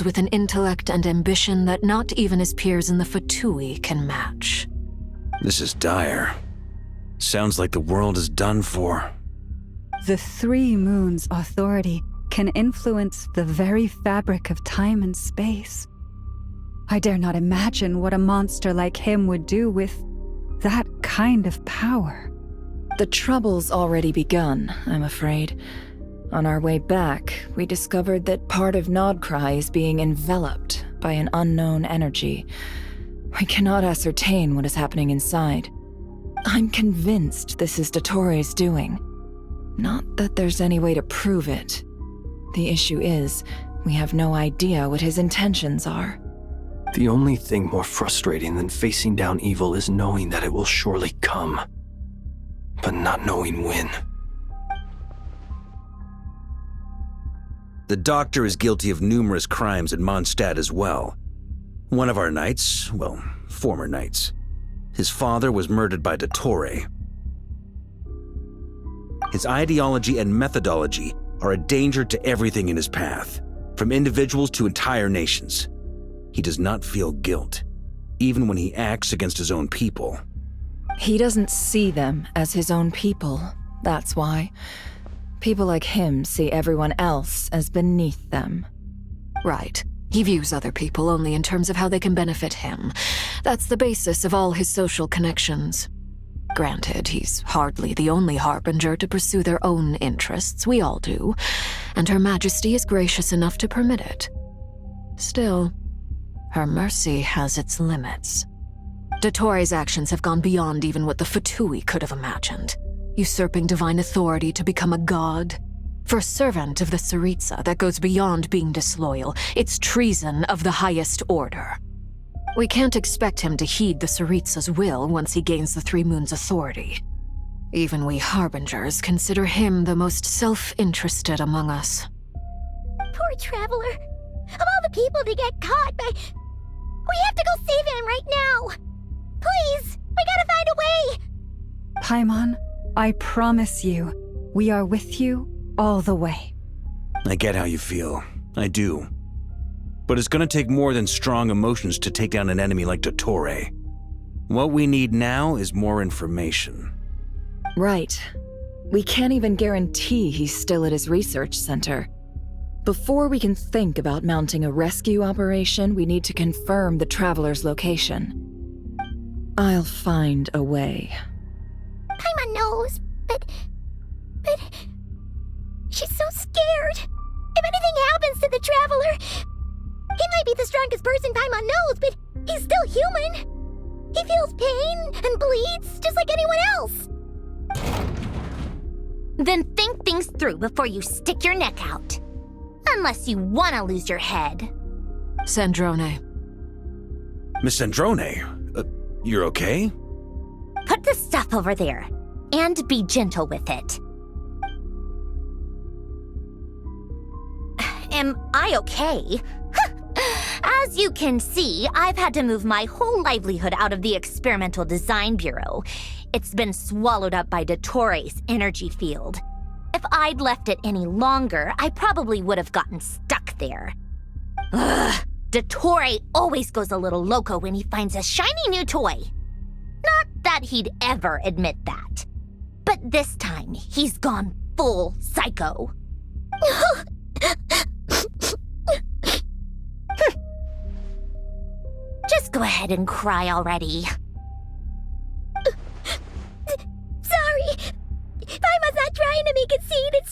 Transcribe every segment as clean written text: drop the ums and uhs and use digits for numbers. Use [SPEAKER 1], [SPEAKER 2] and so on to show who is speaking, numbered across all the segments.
[SPEAKER 1] with an intellect and ambition that not even his peers in the Fatui can match.
[SPEAKER 2] This is dire. Sounds like the world is done for.
[SPEAKER 3] The 3 moons' authority can influence the very fabric of time and space. I dare not imagine what a monster like him would do with that kind of power.
[SPEAKER 4] The trouble's already begun, I'm afraid. On our way back, we discovered that part of Nod-Krai is being enveloped by an unknown energy. We cannot ascertain what is happening inside. I'm convinced this is Dottore doing. Not that there's any way to prove it. The issue is, we have no idea what his intentions are.
[SPEAKER 5] The only thing more frustrating than facing down evil is knowing that it will surely come, but not knowing when.
[SPEAKER 2] The doctor is guilty of numerous crimes at Mondstadt as well. One of our knights, well, former knights. His father was murdered by Dottore. His ideology and methodology are a danger to everything in his path, from individuals to entire nations. He does not feel guilt, even when he acts against his own people.
[SPEAKER 4] He doesn't see them as his own people, that's why. People like him see everyone else as beneath them.
[SPEAKER 1] Right. He views other people only in terms of how they can benefit him. That's the basis of all his social connections. Granted, he's hardly the only harbinger to pursue their own interests. We all do. And Her Majesty is gracious enough to permit it. Still, her mercy has its limits. Dottore's actions have gone beyond even what the Fatui could have imagined. Usurping divine authority to become a god. For a servant of the Tsaritsa, that goes beyond being disloyal. It's treason of the highest order. We can't expect him to heed the Tsaritsa's will once he gains the 3 moons' authority. Even we harbingers consider him the most self-interested among us.
[SPEAKER 6] Poor Traveler. Of all the people to get caught by... We have to go save him right now! Please! We gotta find a way!
[SPEAKER 3] Paimon, I promise you, we are with you all the way.
[SPEAKER 2] I get how you feel. I do. But it's gonna take more than strong emotions to take down an enemy like Dottore. What we need now is more information.
[SPEAKER 4] Right. We can't even guarantee he's still at his research center. Before we can think about mounting a rescue operation, we need to confirm the Traveler's location. I'll find a way.
[SPEAKER 6] Paimon knows, but... She's so scared. If anything happens to the Traveler... He might be the strongest person Paimon knows, but he's still human. He feels pain and bleeds just like anyone else.
[SPEAKER 7] Then think things through before you stick your neck out. Unless you want to lose your head.
[SPEAKER 1] Sandrone.
[SPEAKER 2] Miss Sandrone, you're okay?
[SPEAKER 7] Put the stuff over there, and be gentle with it. Am I okay? As you can see, I've had to move my whole livelihood out of the Experimental Design Bureau. It's been swallowed up by Dottore's energy field. If I'd left it any longer, I probably would have gotten stuck there. Ugh, Dottore always goes a little loco when he finds a shiny new toy. Not that he'd ever admit that. But this time, he's gone full psycho. Just go ahead and cry already.
[SPEAKER 6] Sorry. Paimon's not trying to make a scene. It's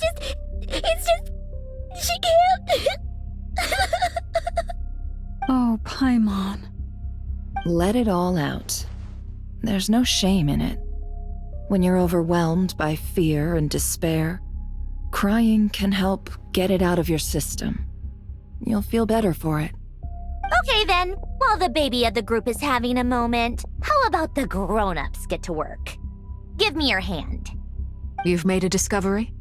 [SPEAKER 6] just... She can't...
[SPEAKER 3] Oh, Paimon.
[SPEAKER 4] Let it all out. There's no shame in it. When you're overwhelmed by fear and despair, crying can help get it out of your system. You'll feel better for it.
[SPEAKER 7] Okay then, while the baby of the group is having a moment, how about the grown-ups get to work? Give me your hand.
[SPEAKER 1] You've made a discovery?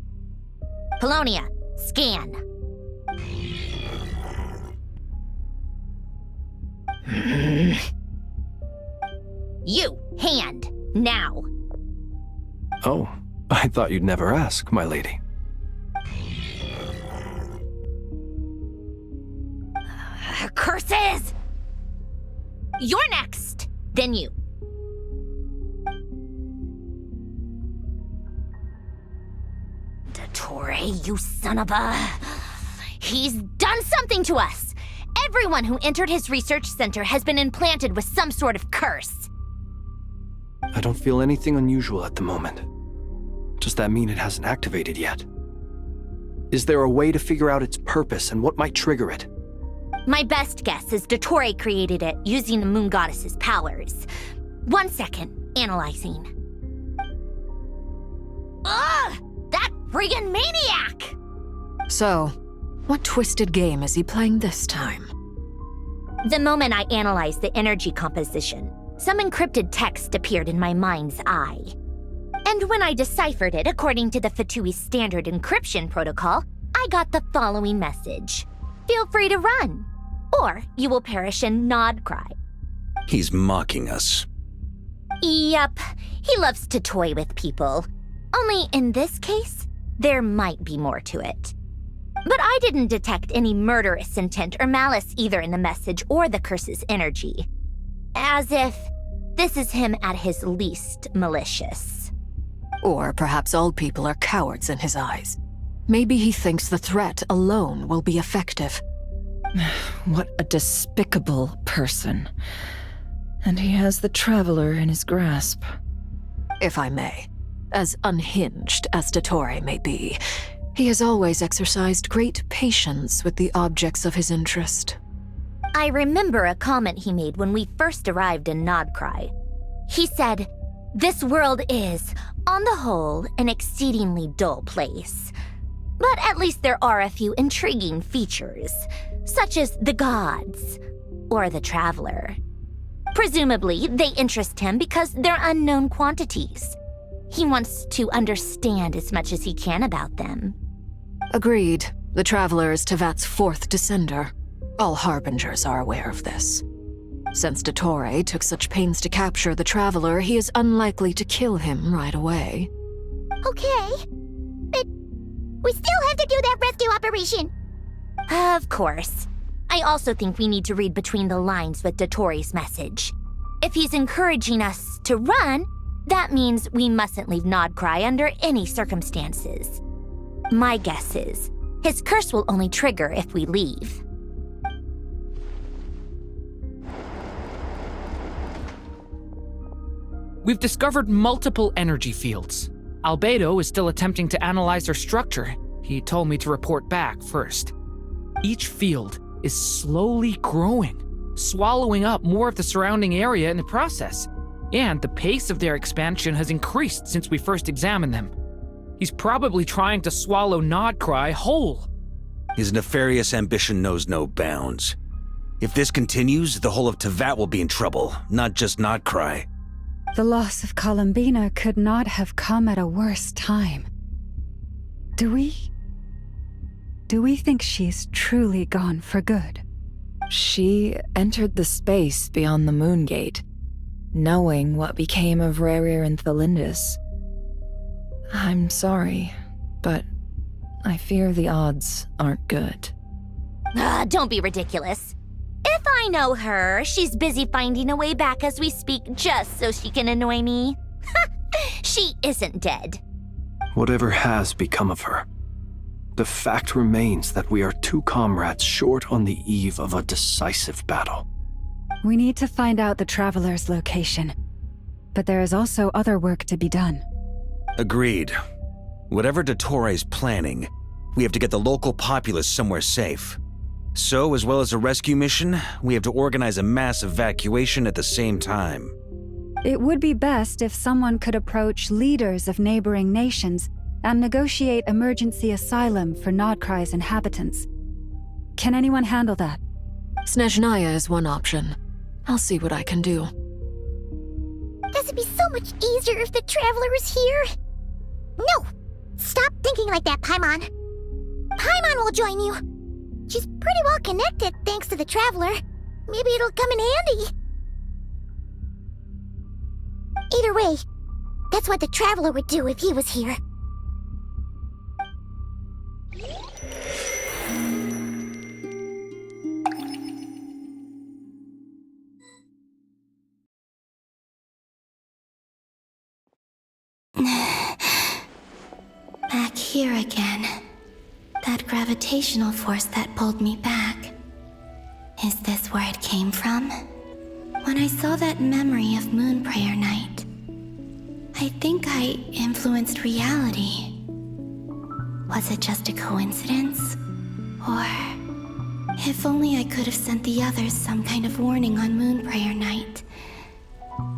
[SPEAKER 7] Polonia, scan. You, hand, now.
[SPEAKER 5] Oh, I thought you'd never ask, my lady.
[SPEAKER 7] curses! You're next, then you. Dottore, you son of a... He's done something to us! Everyone who entered his research center has been implanted with some sort of curse.
[SPEAKER 5] I don't feel anything unusual at the moment. Does that mean it hasn't activated yet? Is there a way to figure out its purpose and what might trigger it?
[SPEAKER 7] My best guess is Dottore created it using the moon goddess's powers. 1 second, analyzing. Ugh! That friggin' maniac!
[SPEAKER 1] So, what twisted game is he playing this time?
[SPEAKER 7] The moment I analyzed the energy composition, some encrypted text appeared in my mind's eye. And when I deciphered it according to the Fatui standard encryption protocol, I got the following message. Feel free to run, or you will perish in Nod-Krai.
[SPEAKER 2] He's mocking us.
[SPEAKER 7] Yep, he loves to toy with people. Only in this case, there might be more to it. But I didn't detect any murderous intent or malice either in the message or the curse's energy. As if this is him at his least malicious.
[SPEAKER 1] Or perhaps all people are cowards in his eyes. Maybe he thinks the threat alone will be effective.
[SPEAKER 4] What a despicable person. And he has the Traveler in his grasp.
[SPEAKER 1] If I may, as unhinged as Dottore may be, he has always exercised great patience with the objects of his interest.
[SPEAKER 7] I remember a comment he made when we first arrived in Nod-Krai. He said, "This world is, on the whole, an exceedingly dull place. But at least there are a few intriguing features, such as the gods or the Traveler. Presumably, they interest him because they're unknown quantities. He wants to understand as much as he can about them."
[SPEAKER 1] Agreed. The Traveler is Tevat's fourth descender. All Harbingers are aware of this. Since Dottore took such pains to capture the Traveler, he is unlikely to kill him right away.
[SPEAKER 6] Okay, but we still have to do that rescue operation.
[SPEAKER 7] Of course. I also think we need to read between the lines with Dottore's message. If he's encouraging us to run, that means we mustn't leave Nod-Krai under any circumstances. My guess is, his curse will only trigger if we leave.
[SPEAKER 8] We've discovered multiple energy fields. Albedo is still attempting to analyze their structure. He told me to report back first. Each field is slowly growing, swallowing up more of the surrounding area in the process. And the pace of their expansion has increased since we first examined them. He's probably trying to swallow Nod-Krai whole.
[SPEAKER 2] His nefarious ambition knows no bounds. If this continues, the whole of Tevat will be in trouble, not just Nod-Krai.
[SPEAKER 3] The loss of Columbina could not have come at a worse time. Do we think she's truly gone for good?
[SPEAKER 4] She entered the space beyond the Moon Gate, knowing what became of Rerir and Thalindus. I'm sorry, but I fear the odds aren't good.
[SPEAKER 7] Don't be ridiculous. If I know her, she's busy finding a way back as we speak just so she can annoy me. She isn't dead.
[SPEAKER 5] Whatever has become of her, the fact remains that we are two comrades short on the eve of a decisive battle.
[SPEAKER 3] We need to find out the Traveler's location, but there is also other work to be done.
[SPEAKER 2] Agreed. Whatever Dottore's planning, we have to get the local populace somewhere safe. So, as well as a rescue mission, we have to organize a mass evacuation at the same time.
[SPEAKER 3] It would be best if someone could approach leaders of neighboring nations and negotiate emergency asylum for Nod-Krai's inhabitants. Can anyone handle that?
[SPEAKER 1] Snezhnaya is one option. I'll see what I can do.
[SPEAKER 6] This would be so much easier if the Traveler was here. No! Stop thinking like that, Paimon. Paimon will join you. She's pretty well connected thanks to the Traveler. Maybe it'll come in handy. Either way, that's what the Traveler would do if he was here. here again. That gravitational force that pulled me back. Is this where it came from? When I saw that memory of Moon Prayer Night, I think I influenced reality. Was it just a coincidence? Or if only I could have sent the others some kind of warning on Moon Prayer Night.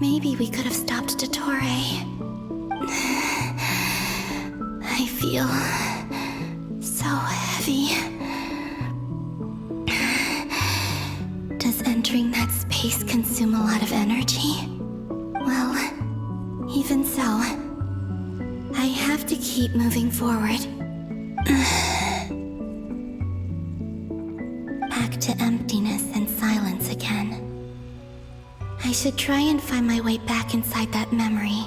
[SPEAKER 6] Maybe we could have stopped Dottore. I feel so heavy. Does entering that space consume a lot of energy? Well, even so, I have to keep moving forward. Back to emptiness and silence again. I should try and find my way back inside that memory.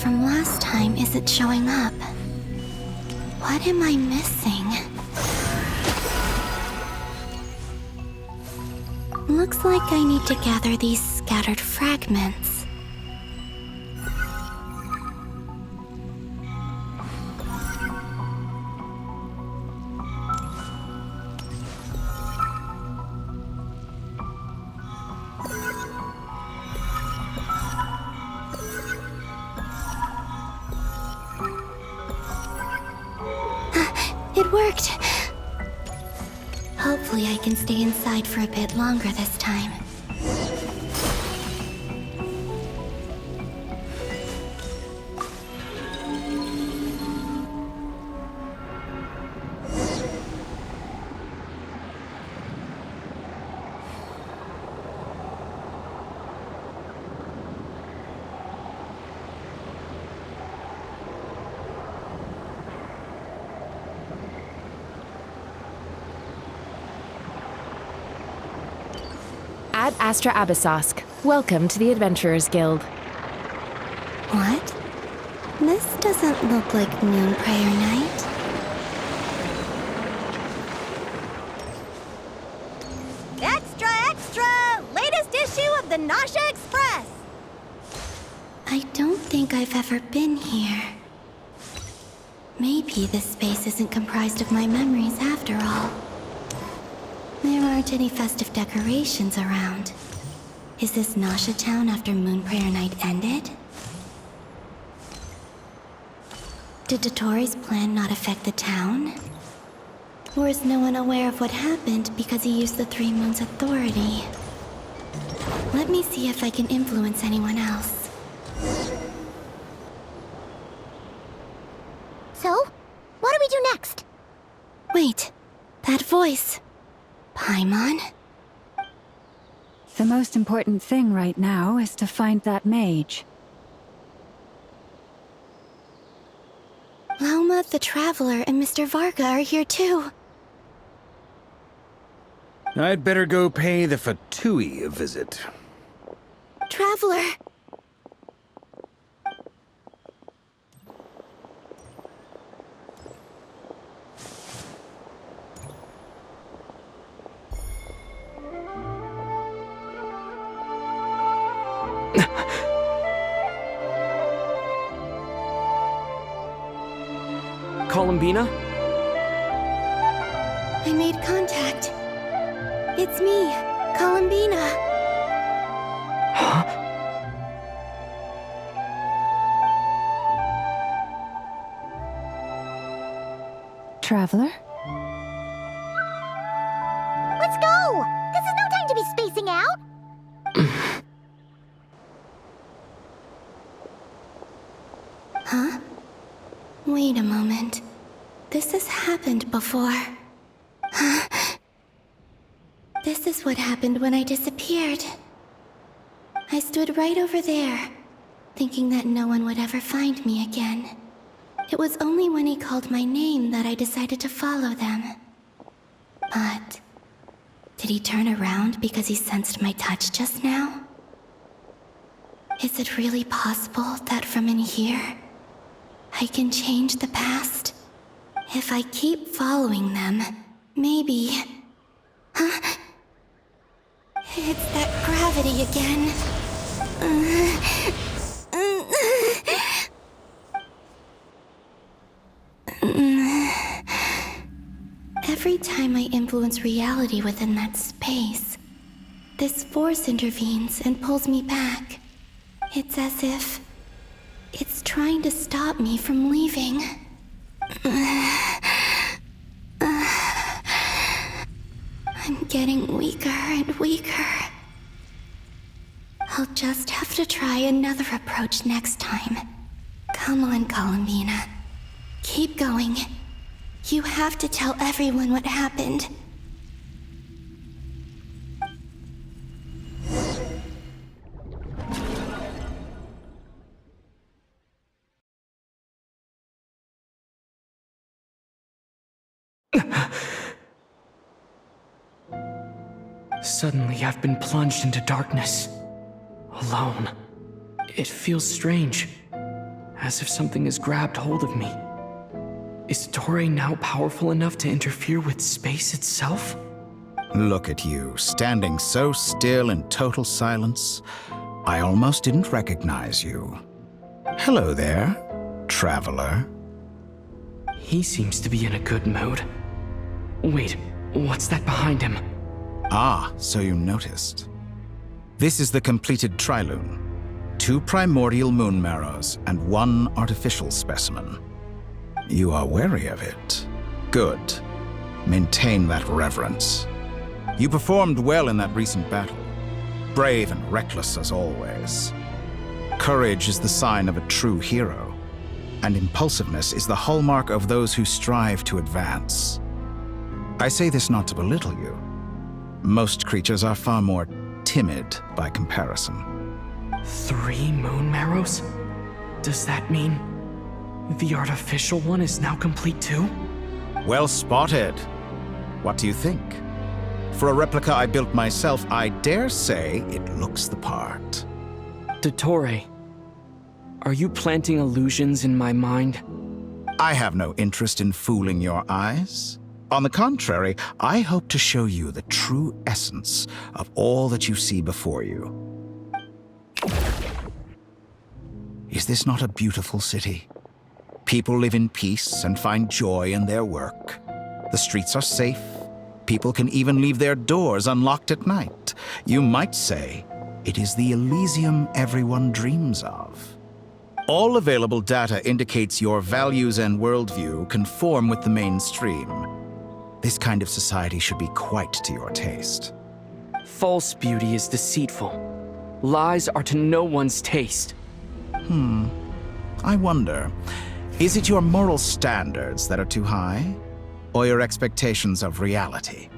[SPEAKER 6] From last time isn't showing up. What am I missing? Looks like I need to gather these scattered fragments. It worked! Hopefully I can stay inside for a bit longer this time.
[SPEAKER 9] Ad Astra Abyssosk. Welcome to the Adventurers Guild.
[SPEAKER 6] What? This doesn't look like Moon Prayer Night.
[SPEAKER 7] Extra, extra! Latest issue of the Nausea Express!
[SPEAKER 6] I don't think I've ever been here. Maybe this space isn't comprised of my memories after all. There aren't any festive decorations around. Is this Nausea Town after Moon Prayer Night ended? Did Dottore's plan not affect the town? Or is no one aware of what happened because he used the Three Moons' authority? Let me see if I can influence anyone else.
[SPEAKER 7] So, what do we do next?
[SPEAKER 6] Wait, that voice. Paimon?
[SPEAKER 3] The most important thing right now is to find that mage.
[SPEAKER 6] Lauma the Traveler and Mr. Varga are here too.
[SPEAKER 2] I'd better go pay the Fatui a visit.
[SPEAKER 6] Traveler!
[SPEAKER 5] Columbina?
[SPEAKER 6] I made contact. It's me, Columbina.
[SPEAKER 5] Huh?
[SPEAKER 3] Traveler?
[SPEAKER 7] Let's go! This is no time to be spacing out!
[SPEAKER 6] Huh? Wait a moment. This has happened before. This is what happened when I disappeared. I stood right over there, thinking that no one would ever find me again. It was only when he called my name that I decided to follow them. But did Did he turn around because he sensed my touch just now? Is it really possible that from in here, I can change the past? If I keep following them, maybe... Huh? It's that gravity again. Every time I influence reality within that space, this force intervenes and pulls me back. It's as if it's trying to stop me from leaving. I'm getting weaker and weaker. I'll just have to try another approach next time. Come on, Columbina. Keep going. You have to tell everyone what happened.
[SPEAKER 8] Suddenly, I've been plunged into darkness. Alone. It feels strange. As if something has grabbed hold of me. Is Toray now powerful enough to interfere with space itself?
[SPEAKER 10] Look at you, standing so still in total silence. I almost didn't recognize you. Hello there, traveler.
[SPEAKER 8] He seems to be in a good mood. Wait, what's that behind him?
[SPEAKER 10] Ah, so you noticed. This is the completed Trilune. 2 primordial moon marrows and 1 artificial specimen. You are wary of it. Good. Maintain that reverence. You performed well in that recent battle. Brave and reckless as always. Courage is the sign of a true hero, and impulsiveness is the hallmark of those who strive to advance. I say this not to belittle you. Most creatures are far more timid by comparison.
[SPEAKER 8] 3 moon marrows? Does that mean the artificial one is now complete too?
[SPEAKER 10] Well spotted. What do you think? For a replica I built myself, I dare say it looks the part.
[SPEAKER 8] Toray, are you planting illusions in my mind?
[SPEAKER 10] I have no interest in fooling your eyes. On the contrary, I hope to show you the true essence of all that you see before you. Is this not a beautiful city? People live in peace and find joy in their work. The streets are safe. People can even leave their doors unlocked at night. You might say it is the Elysium everyone dreams of. All available data indicates your values and worldview conform with the mainstream. This kind of society should be quite to your taste.
[SPEAKER 8] False beauty is deceitful. Lies are to no one's taste.
[SPEAKER 10] I wonder, is it your moral standards that are too high? Or your expectations of reality?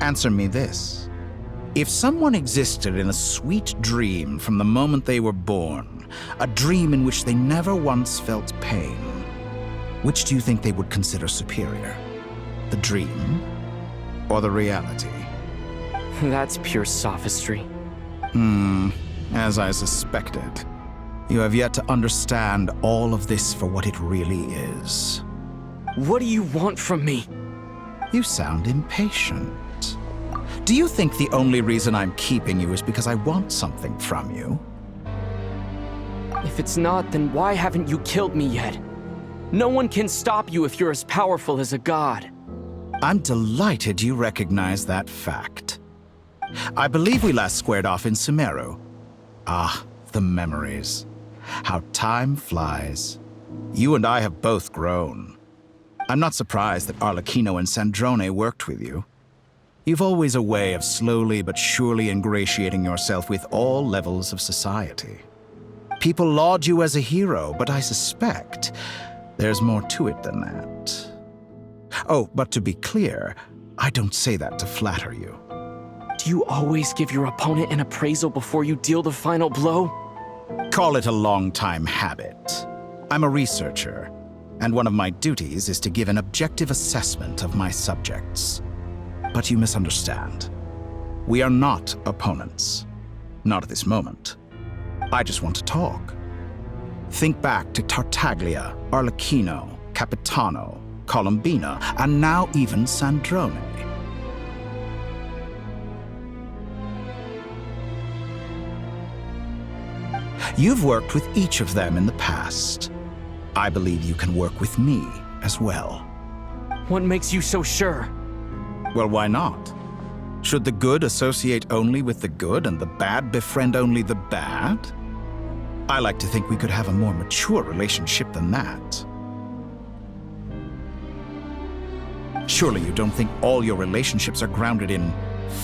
[SPEAKER 10] Answer me this. If someone existed in a sweet dream from the moment they were born, a dream in which they never once felt pain, which do you think they would consider superior? The dream or the reality?
[SPEAKER 8] That's pure sophistry.
[SPEAKER 10] As I suspected. You have yet to understand all of this for what it really is.
[SPEAKER 8] What do you want from me?
[SPEAKER 10] You sound impatient. Do you think the only reason I'm keeping you is because I want something from you?
[SPEAKER 8] If it's not, then why haven't you killed me yet? No one can stop you if you're as powerful as a god.
[SPEAKER 10] I'm delighted you recognize that fact. I believe we last squared off in Sumeru. Ah, the memories. How time flies. You and I have both grown. I'm not surprised that Arlecchino and Sandrone worked with you. You've always a way of slowly but surely ingratiating yourself with all levels of society. People laud you as a hero, but I suspect there's more to it than that. Oh, but to be clear, I don't say that to flatter you.
[SPEAKER 8] Do you always give your opponent an appraisal before you deal the final blow?
[SPEAKER 10] Call it a long-time habit. I'm a researcher, and one of my duties is to give an objective assessment of my subjects. But you misunderstand. We are not opponents. Not at this moment. I just want to talk. Think back to Tartaglia, Arlecchino, Capitano, Columbina, and now even Sandrone. You've worked with each of them in the past. I believe you can work with me as well.
[SPEAKER 8] What makes you so sure?
[SPEAKER 10] Well, why not? Should the good associate only with the good and the bad befriend only the bad? I like to think we could have a more mature relationship than that. Surely you don't think all your relationships are grounded in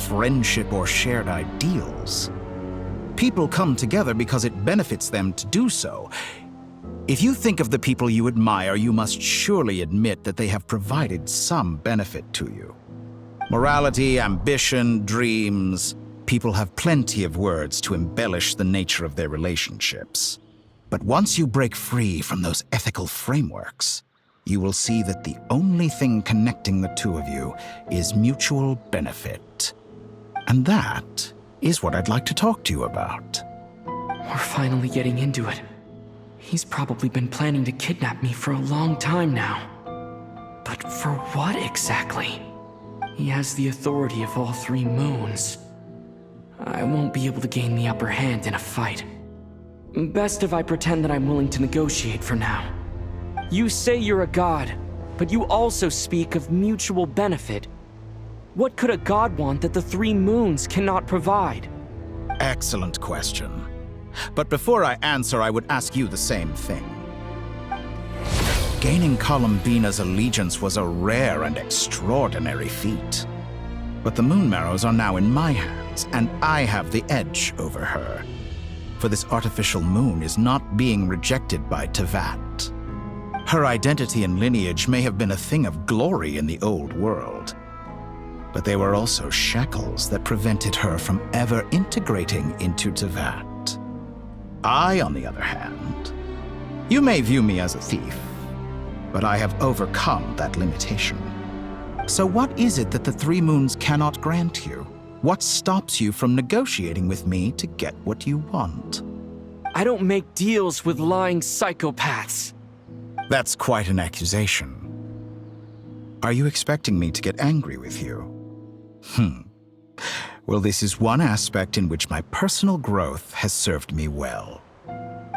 [SPEAKER 10] friendship or shared ideals. People come together because it benefits them to do so. If you think of the people you admire, you must surely admit that they have provided some benefit to you. Morality, ambition, dreams. People have plenty of words to embellish the nature of their relationships. But once you break free from those ethical frameworks, you will see that the only thing connecting the two of you is mutual benefit. And that is what I'd like to talk to you about.
[SPEAKER 11] We're finally getting into it. He's probably been planning to kidnap me for a long time now. But for what exactly? He has the authority of all 3 moons. I won't be able to gain the upper hand in a fight. Best if I pretend that I'm willing to negotiate for now. You say you're a god, but you also speak of mutual benefit. What could a god want that the 3 moons cannot provide?
[SPEAKER 10] Excellent question. But before I answer, I would ask you the same thing. Gaining Columbina's allegiance was a rare and extraordinary feat. But the Moon Marrows are now in my hands, and I have the edge over her. For this artificial moon is not being rejected by Tevat. Her identity and lineage may have been a thing of glory in the old world, but they were also shackles that prevented her from ever integrating into Tevat. I, on the other hand, you may view me as a thief, but I have overcome that limitation. So what is it that the 3 moons cannot grant you? What stops you from negotiating with me to get what you want?
[SPEAKER 11] I don't make deals with lying psychopaths.
[SPEAKER 10] That's quite an accusation. Are you expecting me to get angry with you? Well, this is one aspect in which my personal growth has served me well.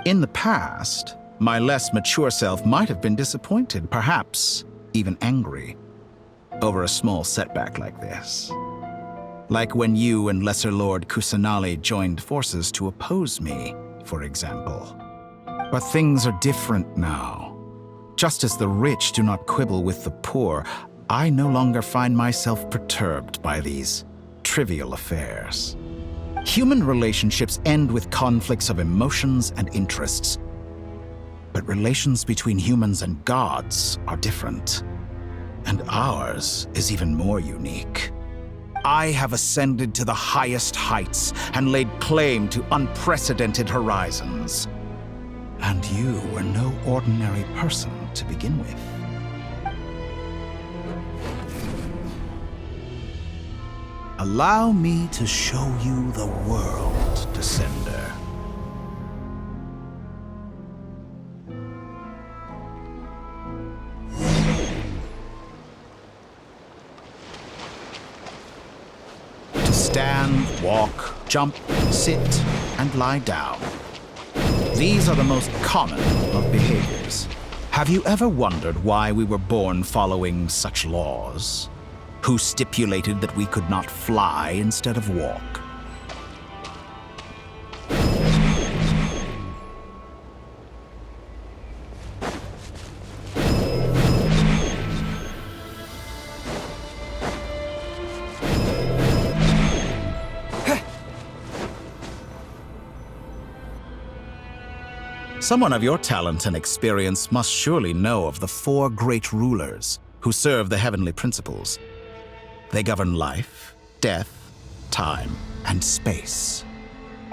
[SPEAKER 10] In the past, my less mature self might have been disappointed, perhaps even angry, over a small setback like this. Like when you and Lesser Lord Kusanali joined forces to oppose me, for example. But things are different now. Just as the rich do not quibble with the poor, I no longer find myself perturbed by these trivial affairs. Human relationships end with conflicts of emotions and interests. But relations between humans and gods are different. And ours is even more unique. I have ascended to the highest heights and laid claim to unprecedented horizons. And you were no ordinary person to begin with. Allow me to show you the world, Descender. To stand, walk, jump, sit, and lie down. These are the most common of behaviors. Have you ever wondered why we were born following such laws? Who stipulated that we could not fly instead of walk? Someone of your talent and experience must surely know of the 4 great rulers who serve the heavenly principles. They govern life, death, time, and space.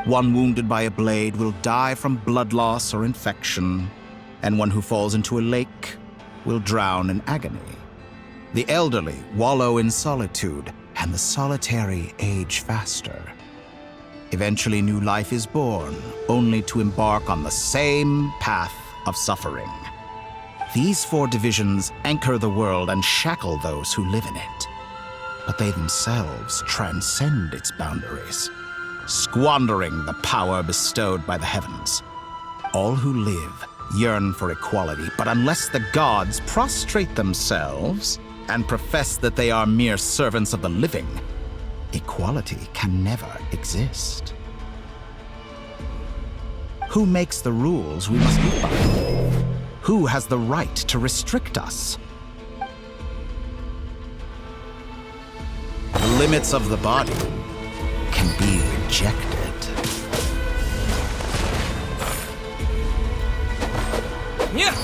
[SPEAKER 10] One wounded by a blade will die from blood loss or infection, and one who falls into a lake will drown in agony. The elderly wallow in solitude, and the solitary age faster. Eventually, new life is born, only to embark on the same path of suffering. These 4 divisions anchor the world and shackle those who live in it. But they themselves transcend its boundaries, squandering the power bestowed by the heavens. All who live yearn for equality, but unless the gods prostrate themselves and profess that they are mere servants of the living, equality can never exist. Who makes the rules we must live by? Who has the right to restrict us? The limits of the body can be rejected.
[SPEAKER 11] Yeah!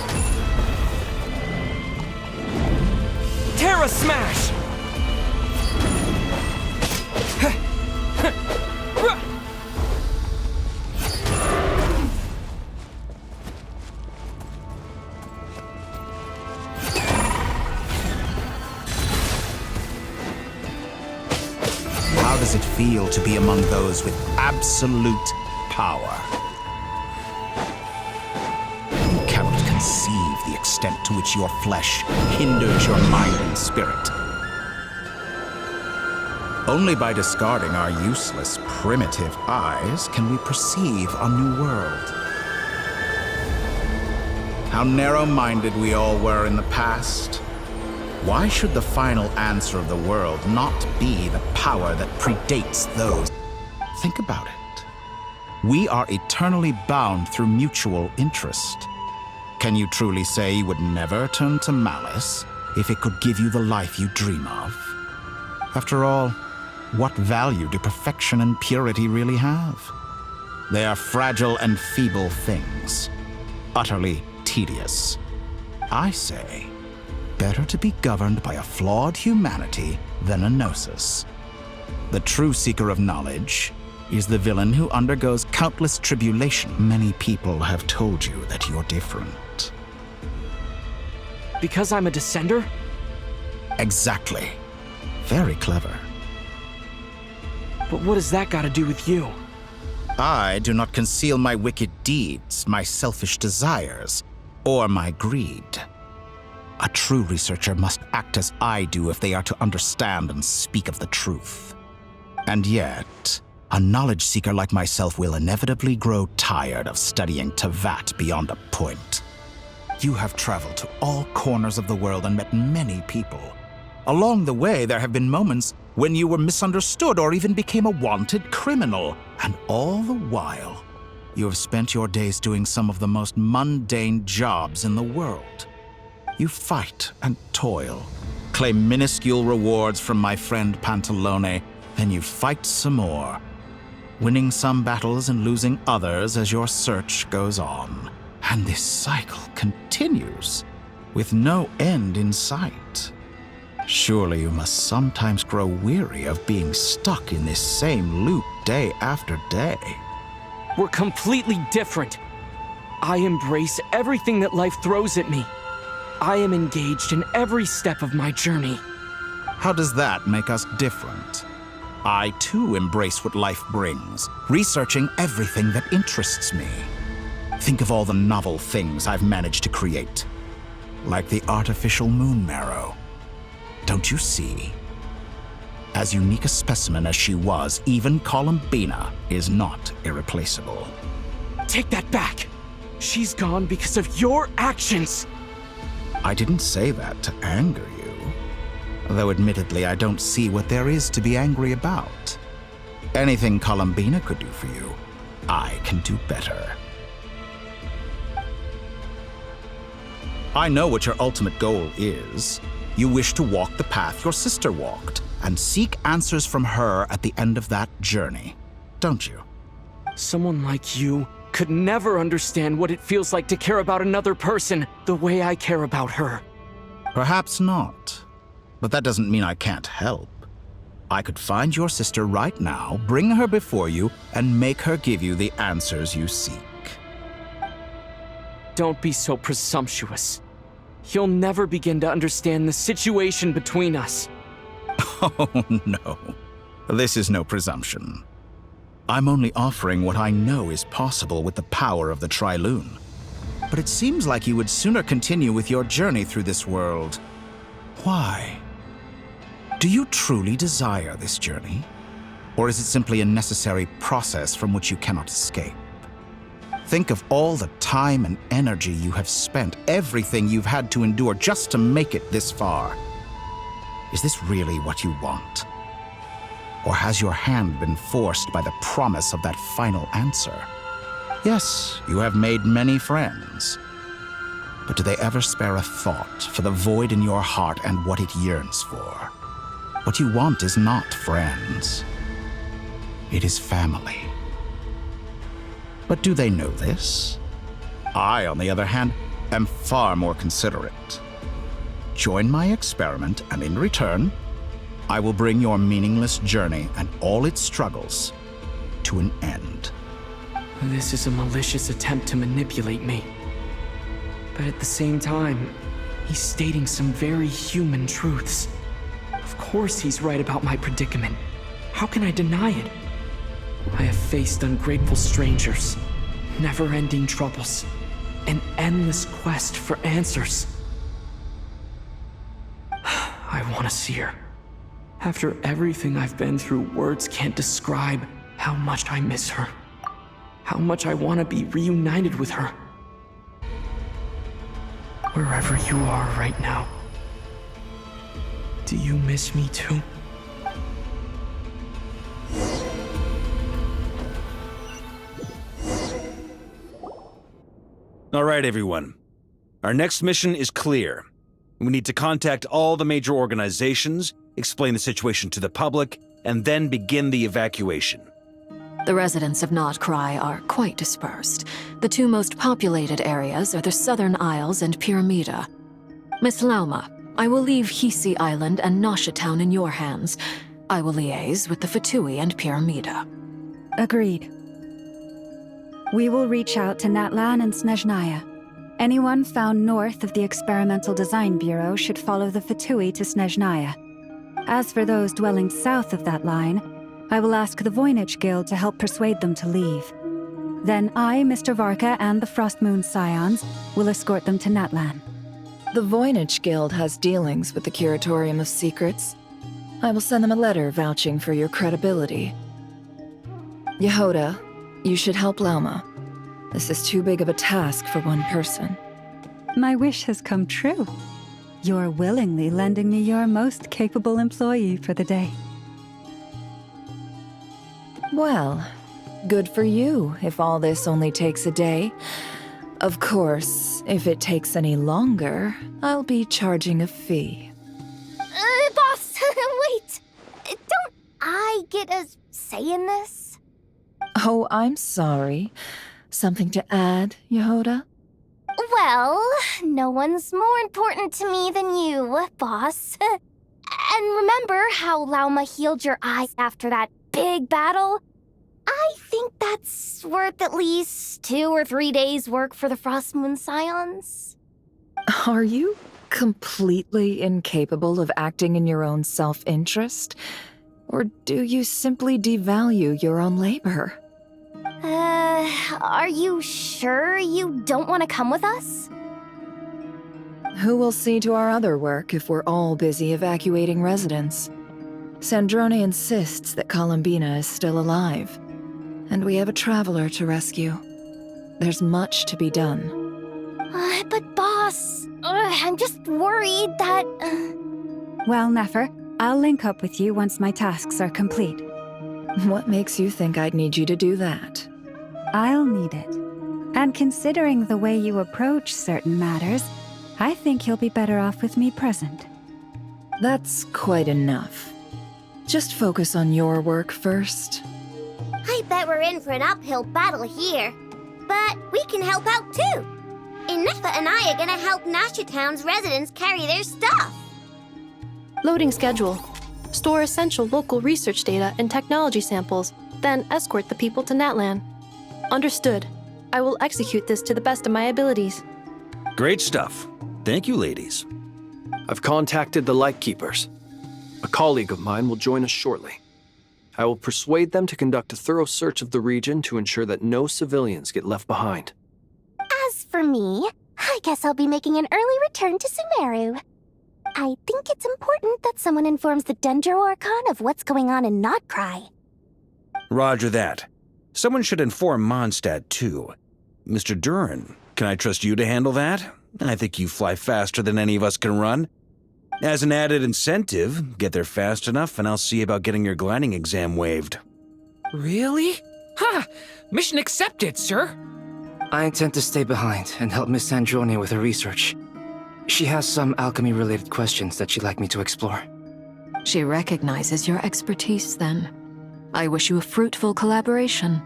[SPEAKER 11] Terra Smash!
[SPEAKER 10] How does it feel to be among those with absolute power? You cannot conceive the extent to which your flesh hinders your mind and spirit. Only by discarding our useless, primitive eyes can we perceive a new world. How narrow-minded we all were in the past. Why should the final answer of the world not be the power that predates those? Think about it. We are eternally bound through mutual interest. Can you truly say you would never turn to malice if it could give you the life you dream of? After all, what value do perfection and purity really have? They are fragile and feeble things, utterly tedious. I say, better to be governed by a flawed humanity than a gnosis. The true seeker of knowledge is the villain who undergoes countless tribulation. Many people have told you that you're different.
[SPEAKER 11] Because I'm a descender?
[SPEAKER 10] Exactly. Very clever.
[SPEAKER 11] But what has that got to do with you?
[SPEAKER 10] I do not conceal my wicked deeds, my selfish desires, or my greed. A true researcher must act as I do if they are to understand and speak of the truth. And yet, a knowledge seeker like myself will inevitably grow tired of studying Tevat beyond a point. You have traveled to all corners of the world and met many people. Along the way, there have been moments when you were misunderstood or even became a wanted criminal. And all the while, you have spent your days doing some of the most mundane jobs in the world. You fight and toil, claim minuscule rewards from my friend Pantalone, then you fight some more, winning some battles and losing others as your search goes on. And this cycle continues, with no end in sight. Surely you must sometimes grow weary of being stuck in this same loop day after day.
[SPEAKER 11] We're completely different. I embrace everything that life throws at me. I am engaged in every step of my journey.
[SPEAKER 10] How does that make us different? I too embrace what life brings, researching everything that interests me. Think of all the novel things I've managed to create, like the artificial moon marrow. Don't you see? As unique a specimen as she was, even Columbina is not irreplaceable.
[SPEAKER 11] Take that back! She's gone because of your actions!
[SPEAKER 10] I didn't say that to anger you. Though admittedly, I don't see what there is to be angry about. Anything Columbina could do for you, I can do better. I know what your ultimate goal is. You wish to walk the path your sister walked, and seek answers from her at the end of that journey, don't you?
[SPEAKER 11] Someone like you could never understand what it feels like to care about another person the way I care about her.
[SPEAKER 10] Perhaps not, but that doesn't mean I can't help. I could find your sister right now, bring her before you, and make her give you the answers you seek.
[SPEAKER 11] Don't be so presumptuous. You'll never begin to understand the situation between us.
[SPEAKER 10] Oh, no. This is no presumption. I'm only offering what I know is possible with the power of the Trilune. But it seems like you would sooner continue with your journey through this world. Why? Do you truly desire this journey? Or is it simply a necessary process from which you cannot escape? Think of all the time and energy you have spent, everything you've had to endure just to make it this far. Is this really what you want? Or has your hand been forced by the promise of that final answer? Yes, you have made many friends. But do they ever spare a thought for the void in your heart and what it yearns for? What you want is not friends. It is family. But do they know this? I, on the other hand, am far more considerate. Join my experiment, and in return, I will bring your meaningless journey and all its struggles to an end.
[SPEAKER 11] This is a malicious attempt to manipulate me. But at the same time, he's stating some very human truths. Of course he's right about my predicament. How can I deny it? I have faced ungrateful strangers, never-ending troubles, an endless quest for answers. I want to see her. After everything I've been through, words can't describe how much I miss her. How much I want to be reunited with her. Wherever you are right now, do you miss me too?
[SPEAKER 2] All right, everyone. Our next mission is clear. We need to contact all the major organizations, explain the situation to the public, and then begin the evacuation.
[SPEAKER 1] The residents of Nod-Krai are quite dispersed. The two most populated areas are the Southern Isles and Pyramida. Miss Lauma, I will leave Hisi Island and Nasha Town in your hands. I will liaise with the Fatui and Pyramida.
[SPEAKER 3] Agreed. We will reach out to Natlan and Snezhnaya. Anyone found north of the Experimental Design Bureau should follow the Fatui to Snezhnaya. As for those dwelling south of that line, I will ask the Voynich Guild to help persuade them to leave. Then I, Mr. Varka, and the Frostmoon Scions will escort them to Natlan.
[SPEAKER 4] The Voynich Guild has dealings with the Curatorium of Secrets. I will send them a letter vouching for your credibility. Yehoda, you should help Lauma. This is too big of a task for one person.
[SPEAKER 3] My wish has come true. You're willingly lending me your most capable employee for the day.
[SPEAKER 4] Well, good for you if all this only takes a day. Of course, if it takes any longer, I'll be charging a fee.
[SPEAKER 6] Boss, wait! Don't I get a say in this?
[SPEAKER 4] Oh, I'm sorry. Something to add, Yehoda?
[SPEAKER 6] Well, no one's more important to me than you, boss. And remember how Lauma healed your eyes after that big battle? I think that's worth at least 2 or 3 days' work for the Frostmoon Scions.
[SPEAKER 4] Are you completely incapable of acting in your own self-interest? Or do you simply devalue your own labor?
[SPEAKER 6] Are you sure you don't want to come with us?
[SPEAKER 4] Who will see to our other work if we're all busy evacuating residents? Sandrone insists that Columbina is still alive, and we have a traveler to rescue. There's much to be done.
[SPEAKER 6] But boss, I'm just worried that...
[SPEAKER 3] Well, Nefer, I'll link up with you once my tasks are complete.
[SPEAKER 4] What makes you think I'd need you to do that?
[SPEAKER 3] I'll need it. And considering the way you approach certain matters, I think you'll be better off with me present.
[SPEAKER 4] That's quite enough. Just focus on your work first.
[SPEAKER 6] I bet we're in for an uphill battle here. But we can help out too. Inefa and I are gonna help Nasha Town's residents carry their stuff.
[SPEAKER 12] Loading schedule. Store essential local research data and technology samples, then escort the people to Natlan. Understood. I will execute this to the best of my abilities.
[SPEAKER 2] Great stuff. Thank you, ladies.
[SPEAKER 5] I've contacted the Lightkeepers. A colleague of mine will join us shortly. I will persuade them to conduct a thorough search of the region to ensure that no civilians get left behind.
[SPEAKER 6] As for me, I guess I'll be making an early return to Sumeru. I think it's important that someone informs the Dendro Archon of what's going on in Nod-Krai.
[SPEAKER 2] Roger that. Someone should inform Mondstadt, too. Mr. Duran, can I trust you to handle that? I think you fly faster than any of us can run. As an added incentive, get there fast enough and I'll see about getting your gliding exam waived.
[SPEAKER 8] Really? Ha! Mission accepted, sir.
[SPEAKER 13] I intend to stay behind and help Miss Sandrone with her research. She has some alchemy-related questions that she'd like me to explore.
[SPEAKER 1] She recognizes your expertise, then. I wish you a fruitful collaboration.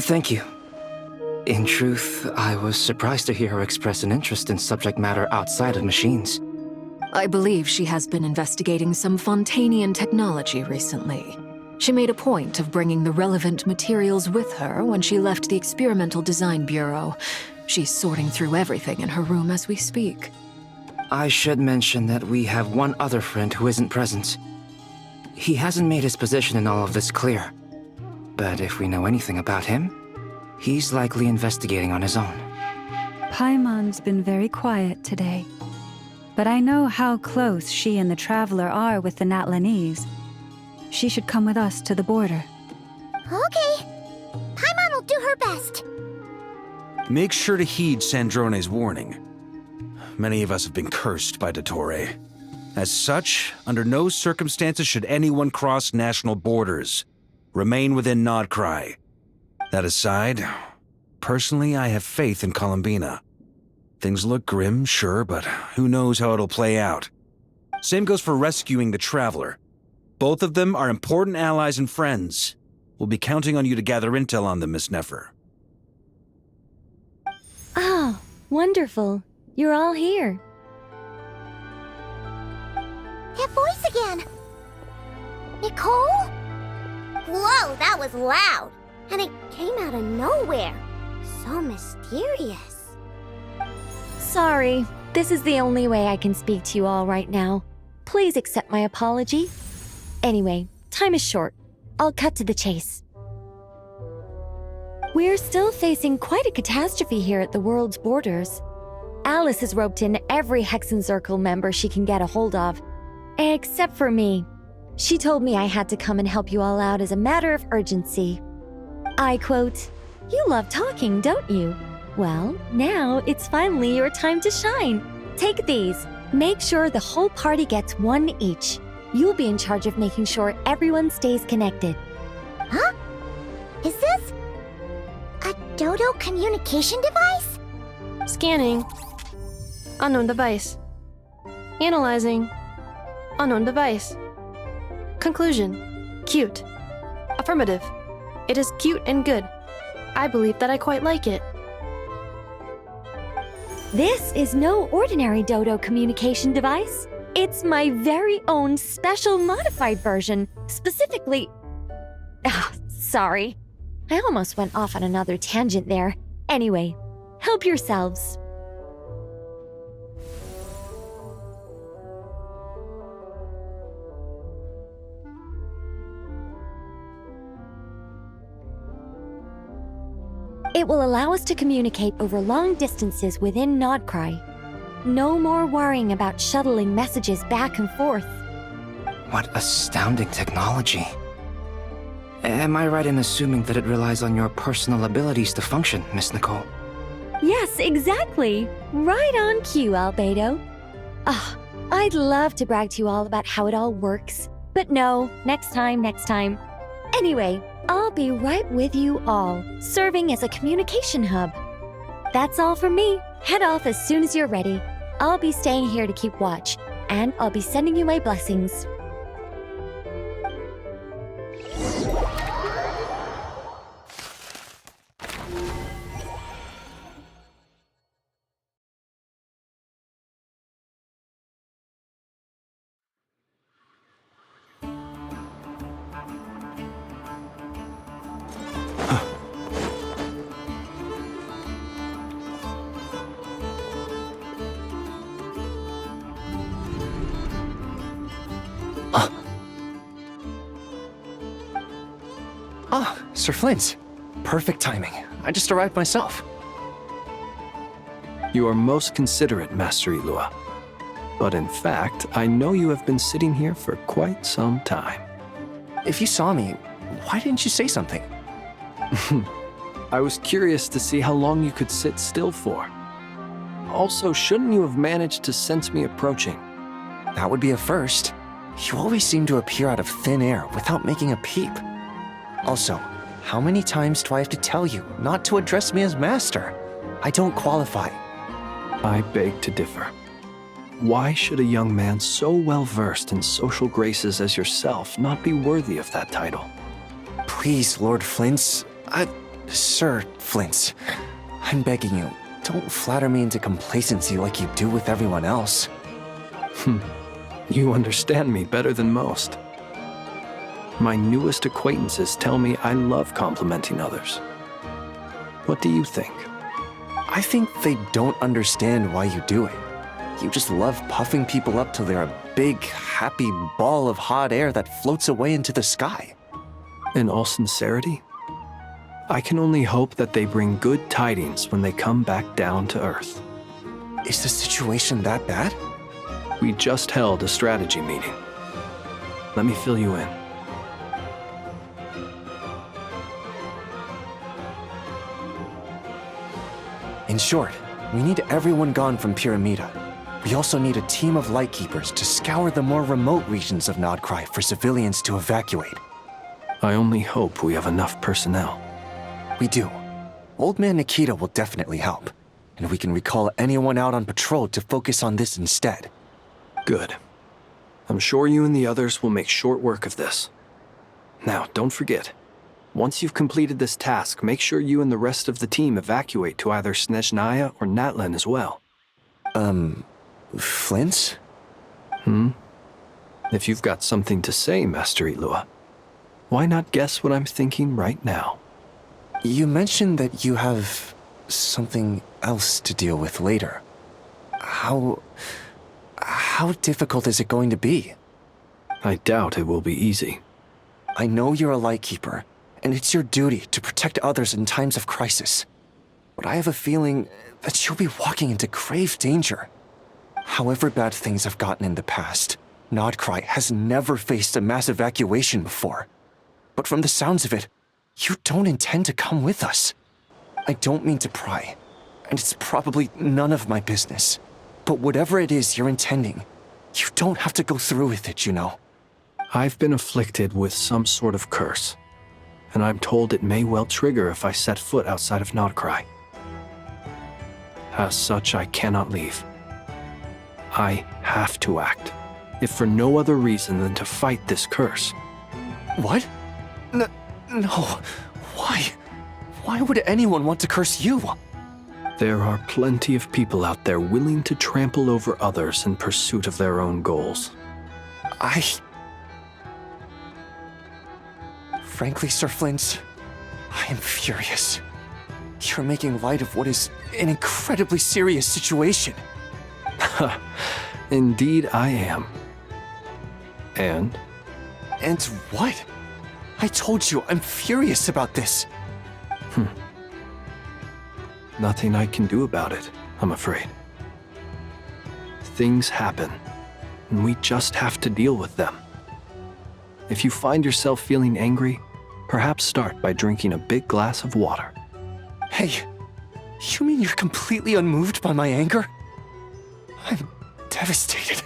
[SPEAKER 13] Thank you. In truth, I was surprised to hear her express an interest in subject matter outside of machines.
[SPEAKER 1] I believe she has been investigating some Fontanian technology recently. She made a point of bringing the relevant materials with her when she left the Experimental Design Bureau. She's sorting through everything in her room as we speak.
[SPEAKER 13] I should mention that we have one other friend who isn't present. He hasn't made his position in all of this clear. But if we know anything about him, he's likely investigating on his own.
[SPEAKER 3] Paimon's been very quiet today. But I know how close she and the Traveler are with the Natlanese. She should come with us to the border.
[SPEAKER 6] Okay. Paimon will do her best.
[SPEAKER 2] Make sure to heed Sandrone's warning. Many of us have been cursed by Dottore. As such, under no circumstances should anyone cross national borders. Remain within Nod-Krai. That aside, personally I have faith in Columbina. Things look grim, sure, but who knows how it'll play out. Same goes for rescuing the Traveler. Both of them are important allies and friends. We'll be counting on you to gather intel on them, Miss Nefer.
[SPEAKER 14] Oh, wonderful. You're all here.
[SPEAKER 6] That voice again! Nicole? Whoa, that was loud! And it came out of nowhere. So mysterious.
[SPEAKER 14] Sorry, this is the only way I can speak to you all right now. Please accept my apology. Anyway, time is short. I'll cut to the chase. We're still facing quite a catastrophe here at the world's borders. Alice has roped in every Hexencircle member she can get a hold of. Except for me. She told me I had to come and help you all out as a matter of urgency. I quote, "You love talking, don't you? Well, now it's finally your time to shine. Take these. Make sure the whole party gets one each. You'll be in charge of making sure everyone stays connected."
[SPEAKER 6] Huh? Is this a Dodo communication device?
[SPEAKER 12] Scanning. Unknown device. Analyzing. Unknown device. Conclusion. Cute. Affirmative. It is cute and good. I believe that I quite like it.
[SPEAKER 14] This is no ordinary Dodo communication device. It's my very own special modified version, specifically... sorry. I almost went off on another tangent there. Anyway, help yourselves. It will allow us to communicate over long distances within Nod-Krai. No more worrying about shuttling messages back and forth.
[SPEAKER 13] What astounding technology. Am I right in assuming that it relies on your personal abilities to function, Miss Nicole?
[SPEAKER 14] Yes, exactly. Right on cue, Albedo. I'd love to brag to you all about how it all works. But no, next time. Anyway, I'll be right with you all, serving as a communication hub. That's all from me. Head off as soon as you're ready. I'll be staying here to keep watch, and I'll be sending you my blessings.
[SPEAKER 15] Sir Flint. Perfect timing. I just arrived myself.
[SPEAKER 5] You are most considerate, Master Ilua. But in fact, I know you have been sitting here for quite some time.
[SPEAKER 15] If you saw me, why didn't you say something?
[SPEAKER 5] I was curious to see how long you could sit still for. Also, shouldn't you have managed to sense me approaching?
[SPEAKER 15] That would be a first. You always seem to appear out of thin air without making a peep. Also, how many times do I have to tell you not to address me as master? I don't qualify.
[SPEAKER 5] I beg to differ. Why should a young man so well versed in social graces as yourself not be worthy of that title?
[SPEAKER 15] Please, Lord Flint's. Sir Flint's. I'm begging you, don't flatter me into complacency like you do with everyone else.
[SPEAKER 5] You understand me better than most. My newest acquaintances tell me I love complimenting others. What do you think?
[SPEAKER 15] I think they don't understand why you do it. You just love puffing people up till they're a big, happy ball of hot air that floats away into the sky.
[SPEAKER 5] In all sincerity, I can only hope that they bring good tidings when they come back down to Earth.
[SPEAKER 15] Is the situation that bad?
[SPEAKER 5] We just held a strategy meeting. Let me fill you in.
[SPEAKER 15] In short, we need everyone gone from Pyramida. We also need a team of Lightkeepers to scour the more remote regions of Nod-Krai for civilians to evacuate.
[SPEAKER 5] I only hope we have enough personnel.
[SPEAKER 15] We do. Old Man Nikita will definitely help, and we can recall anyone out on patrol to focus on this instead.
[SPEAKER 5] Good. I'm sure you and the others will make short work of this. Now, don't forget, once you've completed this task, make sure you and the rest of the team evacuate to either Snezhnaya or Natlan as well.
[SPEAKER 15] Flint?
[SPEAKER 5] If you've got something to say, Master Ilua, why not guess what I'm thinking right now?
[SPEAKER 15] You mentioned that you have something else to deal with later. How difficult is it going to be?
[SPEAKER 5] I doubt it will be easy.
[SPEAKER 15] I know you're a Lightkeeper, and it's your duty to protect others in times of crisis. But I have a feeling that you'll be walking into grave danger. However bad things have gotten in the past, Nod-Krai has never faced a mass evacuation before. But from the sounds of it, you don't intend to come with us. I don't mean to pry, and it's probably none of my business. But whatever it is you're intending, you don't have to go through with it, you know.
[SPEAKER 5] I've been afflicted with some sort of curse, and I'm told it may well trigger if I set foot outside of Nod-Krai. As such, I cannot leave. I have to act, if for no other reason than to fight this curse.
[SPEAKER 15] What? No. Why? Why would anyone want to curse you?
[SPEAKER 5] There are plenty of people out there willing to trample over others in pursuit of their own goals.
[SPEAKER 15] Frankly, Sir Flint, I am furious. You're making light of what is an incredibly serious situation.
[SPEAKER 5] Indeed I am. And?
[SPEAKER 15] And what? I told you I'm furious about this.
[SPEAKER 5] Nothing I can do about it, I'm afraid. Things happen, and we just have to deal with them. If you find yourself feeling angry, perhaps start by drinking a big glass of water.
[SPEAKER 15] Hey, you mean you're completely unmoved by my anger? I'm devastated.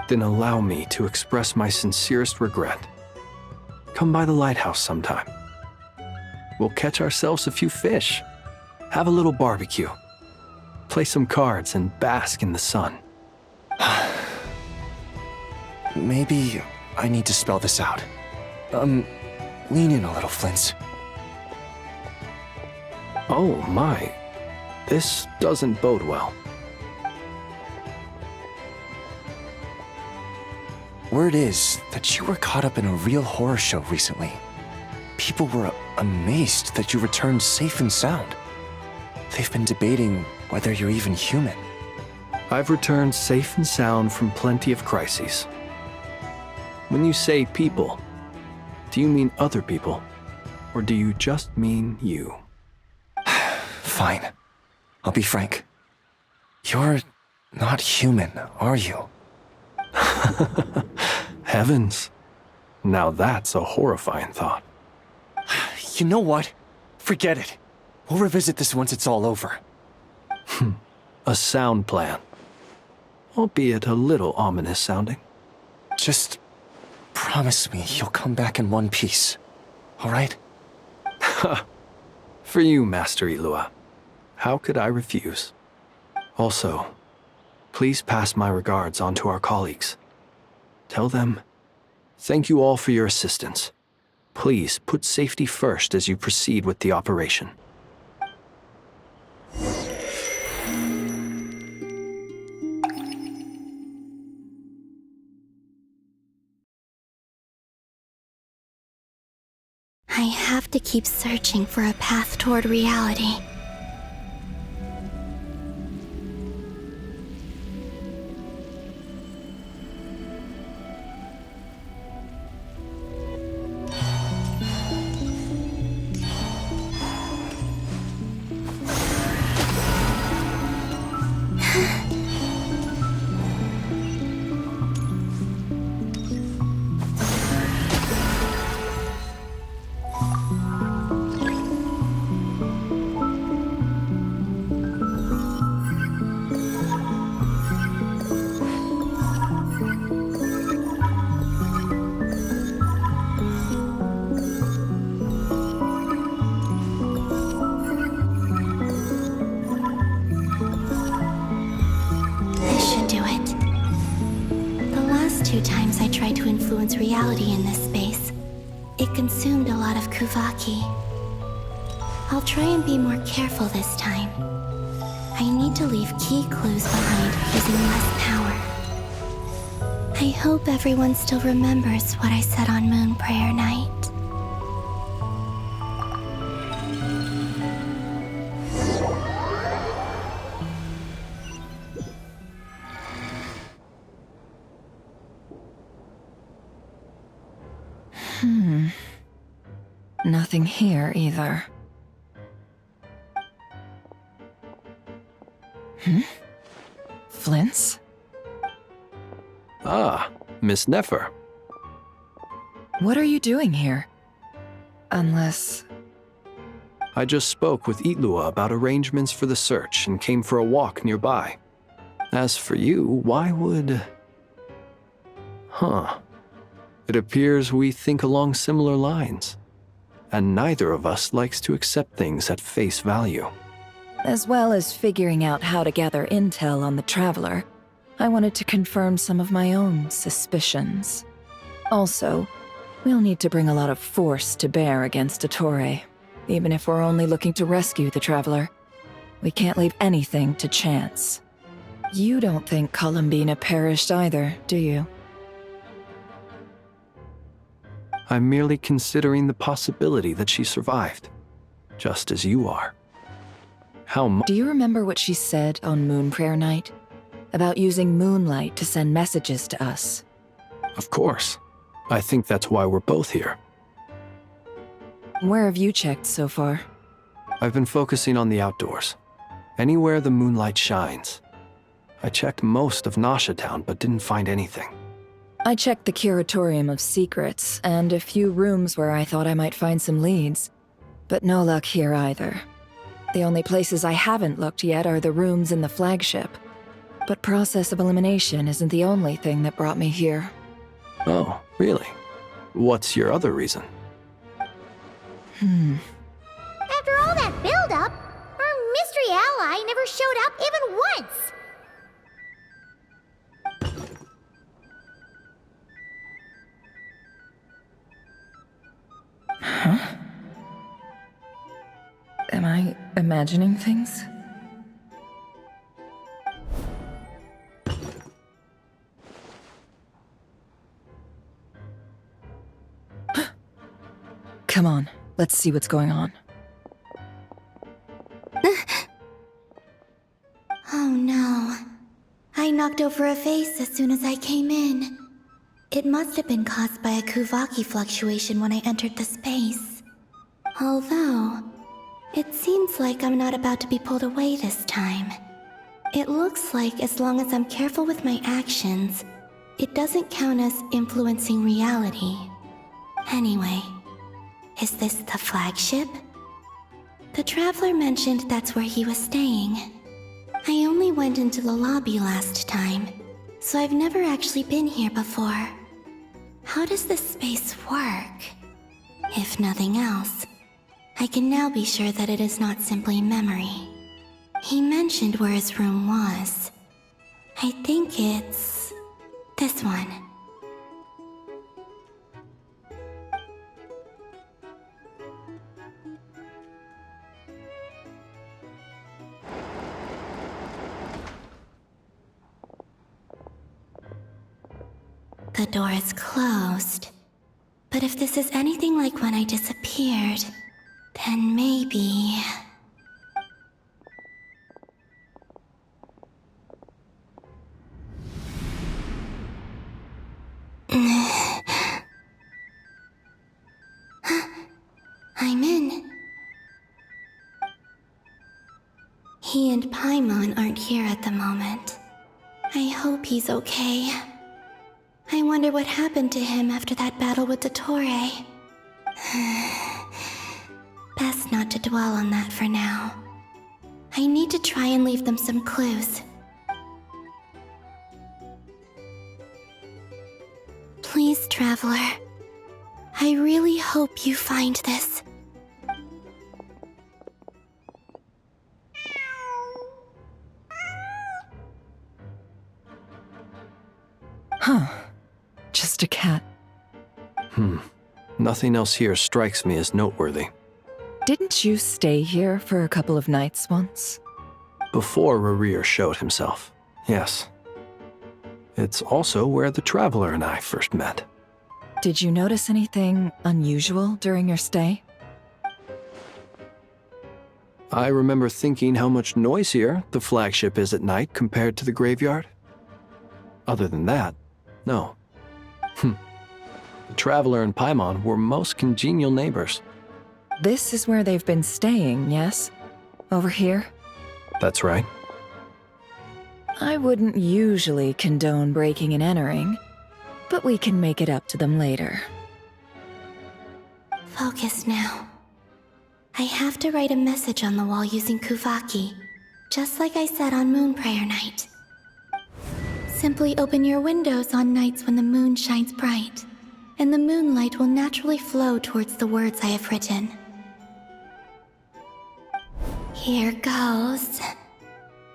[SPEAKER 5] Then allow me to express my sincerest regret. Come by the lighthouse sometime. We'll catch ourselves a few fish, have a little barbecue, play some cards, and bask in the sun.
[SPEAKER 15] Maybe I need to spell this out. Lean in a little, Flint.
[SPEAKER 5] Oh my, this doesn't bode well.
[SPEAKER 15] Word is that you were caught up in a real horror show recently. People were amazed that you returned safe and sound. They've been debating whether you're even human.
[SPEAKER 5] I've returned safe and sound from plenty of crises. When you say people, do you mean other people? Or do you just mean you?
[SPEAKER 15] Fine. I'll be frank. You're not human, are you?
[SPEAKER 5] Heavens. Now that's a horrifying thought.
[SPEAKER 15] You know what? Forget it. We'll revisit this once it's all over.
[SPEAKER 5] A sound plan. Albeit a little ominous sounding.
[SPEAKER 15] Just promise me you'll come back in one piece. All right?
[SPEAKER 5] For you, Master Ilua. How could I refuse? Also, please pass my regards on to our colleagues. Tell them, thank you all for your assistance. Please put safety first as you proceed with the operation.
[SPEAKER 6] I have to keep searching for a path toward reality. Reality in this space. It consumed a lot of Kuvaki. I'll try and be more careful this time. I need to leave key clues behind using less power. I hope everyone still remembers what I said on Moon Prayer Night.
[SPEAKER 4] Nothing here either. Flints?
[SPEAKER 5] Ah, Miss Nefer.
[SPEAKER 4] What are you doing here? Unless...
[SPEAKER 5] I just spoke with Itlua about arrangements for the search and came for a walk nearby. As for you, why would... It appears we think along similar lines. And neither of us likes to accept things at face value.
[SPEAKER 4] As well as figuring out how to gather intel on the Traveler, I wanted to confirm some of my own suspicions. Also, we'll need to bring a lot of force to bear against Ettore, even if we're only looking to rescue the Traveler. We can't leave anything to chance. You don't think Columbina perished either, do you?
[SPEAKER 5] I'm merely considering the possibility that she survived, just as you are.
[SPEAKER 4] Do you remember what she said on Moon Prayer Night? About using moonlight to send messages to us?
[SPEAKER 5] Of course. I think that's why we're both here.
[SPEAKER 4] Where have you checked so far?
[SPEAKER 5] I've been focusing on the outdoors. Anywhere the moonlight shines. I checked most of Nasha Town, but didn't find anything.
[SPEAKER 4] I checked the Curatorium of Secrets, and a few rooms where I thought I might find some leads. But no luck here either. The only places I haven't looked yet are the rooms in the flagship. But process of elimination isn't the only thing that brought me here.
[SPEAKER 5] Oh, really? What's your other reason?
[SPEAKER 6] After all that build-up, our mystery ally never showed up even once!
[SPEAKER 4] Huh? Am I imagining things? Come on, let's see what's going on.
[SPEAKER 6] Oh no. I knocked over a vase as soon as I came in. It must have been caused by a Kuvaki fluctuation when I entered the space. Although, it seems like I'm not about to be pulled away this time. It looks like as long as I'm careful with my actions, it doesn't count as influencing reality. Anyway, is this the flagship? The Traveler mentioned that's where he was staying. I only went into the lobby last time, so I've never actually been here before. How does this space work? If nothing else, I can now be sure that it is not simply memory. He mentioned where his room was. I think it's this one. The door is closed. But if this is anything like when I disappeared, then maybe... I'm in. He and Paimon aren't here at the moment. I hope he's okay. I wonder what happened to him after that battle with Dottore. Best not to dwell on that for now. I need to try and leave them some clues. Please, Traveler. I really hope you find this.
[SPEAKER 4] Huh. Just a cat.
[SPEAKER 5] Nothing else here strikes me as noteworthy.
[SPEAKER 4] Didn't you stay here for a couple of nights once?
[SPEAKER 5] Before Rerir showed himself, yes. It's also where the Traveler and I first met.
[SPEAKER 4] Did you notice anything unusual during your stay?
[SPEAKER 5] I remember thinking how much noisier the flagship is at night compared to the graveyard. Other than that, no. The Traveler and Paimon were most congenial neighbors.
[SPEAKER 4] This is where they've been staying, yes? Over here?
[SPEAKER 5] That's right.
[SPEAKER 4] I wouldn't usually condone breaking and entering, but we can make it up to them later.
[SPEAKER 6] Focus now. I have to write a message on the wall using Kuvaki, just like I said on Moon Prayer Night. Simply open your windows on nights when the moon shines bright, and the moonlight will naturally flow towards the words I have written. Here goes.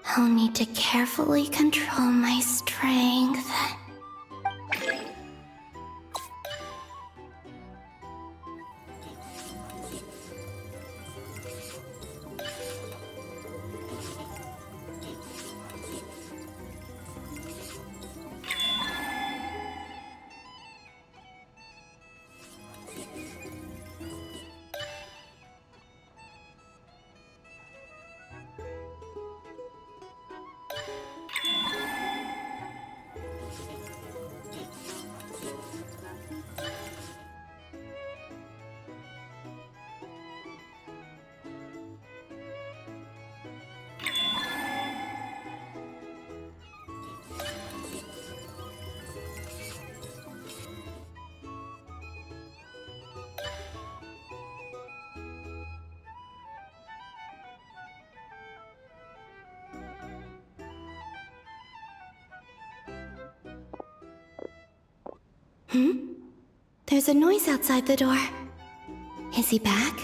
[SPEAKER 6] I'll need to carefully control my strength. There's a noise outside the door. Is he back?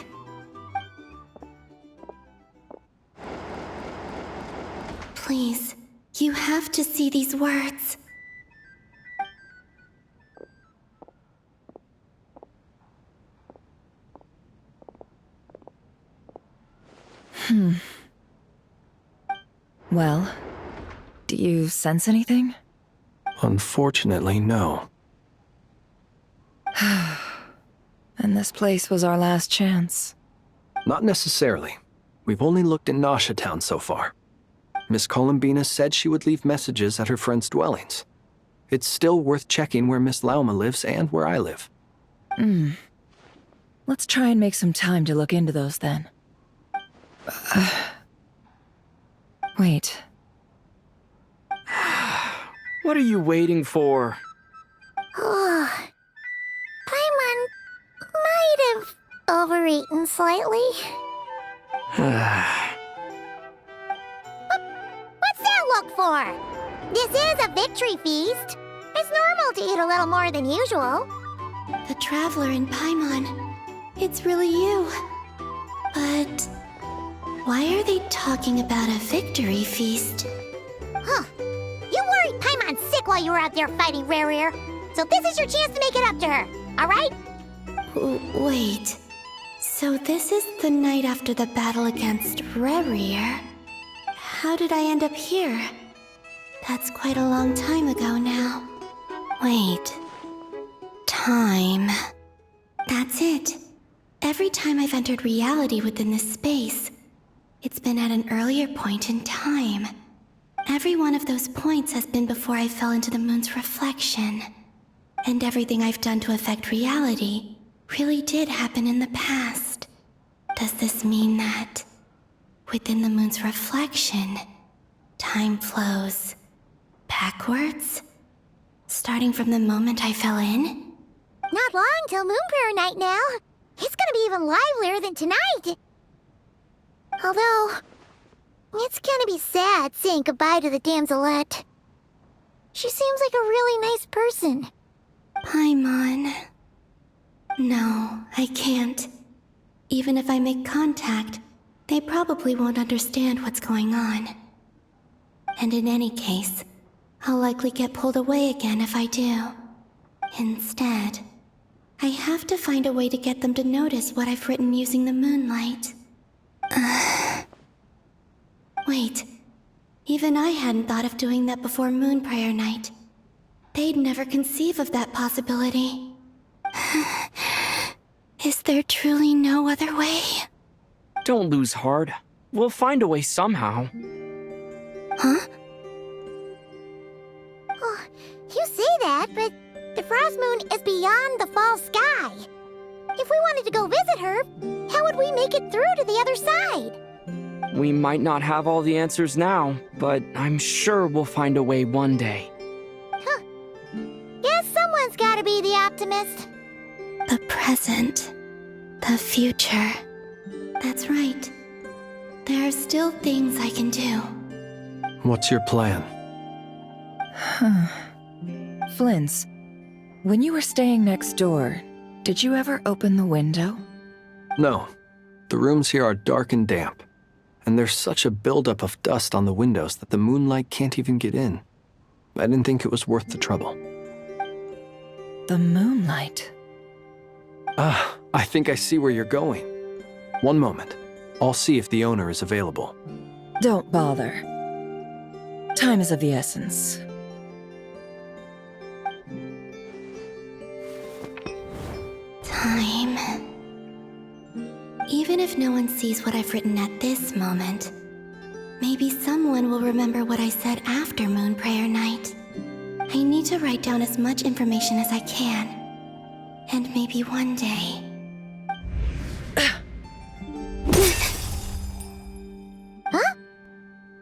[SPEAKER 6] Please, you have to see these words.
[SPEAKER 4] Well, do you sense anything?
[SPEAKER 5] Unfortunately, no.
[SPEAKER 4] And this place was our last chance.
[SPEAKER 5] Not necessarily. We've only looked in Nasha Town so far. Miss Columbina said she would leave messages at her friends' dwellings. it's still worth checking where Miss Lauma lives and where I live.
[SPEAKER 4] Let's try and make some time to look into those then. Wait.
[SPEAKER 11] What are you waiting for?
[SPEAKER 6] Oh, Paimon might have overeaten slightly. What's that look for? This is a victory feast. It's normal to eat a little more than usual.
[SPEAKER 12] The Traveler in Paimon. It's really you. But why are they talking about a victory feast?
[SPEAKER 6] Huh. You worried Paimon sick while you were out there fighting Rare. So this is your chance to make it up to her, alright?
[SPEAKER 12] Wait. So this is the night after the battle against Rare. How did I end up here? That's quite a long time ago now. Wait. Time. That's it. Every time I've entered reality within this space, it's been at an earlier point in time. Every one of those points has been before I fell into the moon's reflection. And everything I've done to affect reality really did happen in the past. Does this mean that within the moon's reflection, time flows backwards? Starting from the moment I fell in?
[SPEAKER 6] Not long till Moon Prayer Night now. It's gonna be even livelier than tonight. Although, it's gonna be sad saying goodbye to the damselette. She seems like a really nice person.
[SPEAKER 12] Paimon. No, I can't. Even if I make contact, they probably won't understand what's going on. And in any case, I'll likely get pulled away again if I do. Instead, I have to find a way to get them to notice what I've written using the moonlight. Wait, even I hadn't thought of doing that before Moon Prayer Night. They'd never conceive of that possibility. Is there truly no other way?
[SPEAKER 11] Don't lose heart. We'll find a way somehow.
[SPEAKER 12] Huh?
[SPEAKER 6] Oh, you say that, but the Frost Moon is beyond the fall sky. If we wanted to go visit her, how would we make it through to the other side?
[SPEAKER 11] We might not have all the answers now, but I'm sure we'll find a way one day.
[SPEAKER 6] Huh. Guess someone's gotta be the optimist.
[SPEAKER 12] The present. The future. That's right. There are still things I can do.
[SPEAKER 5] What's your plan?
[SPEAKER 4] Flint's, when you were staying next door, did you ever open the window?
[SPEAKER 5] No. The rooms here are dark and damp. And there's such a buildup of dust on the windows that the moonlight can't even get in. I didn't think it was worth the trouble.
[SPEAKER 4] The moonlight?
[SPEAKER 5] Ah, I think I see where you're going. One moment. I'll see if the owner is available.
[SPEAKER 4] Don't bother. Time is of the essence.
[SPEAKER 12] Time. Even if no one sees what I've written at this moment, maybe someone will remember what I said after Moon Prayer Night. I need to write down as much information as I can. And maybe one day...
[SPEAKER 6] Huh?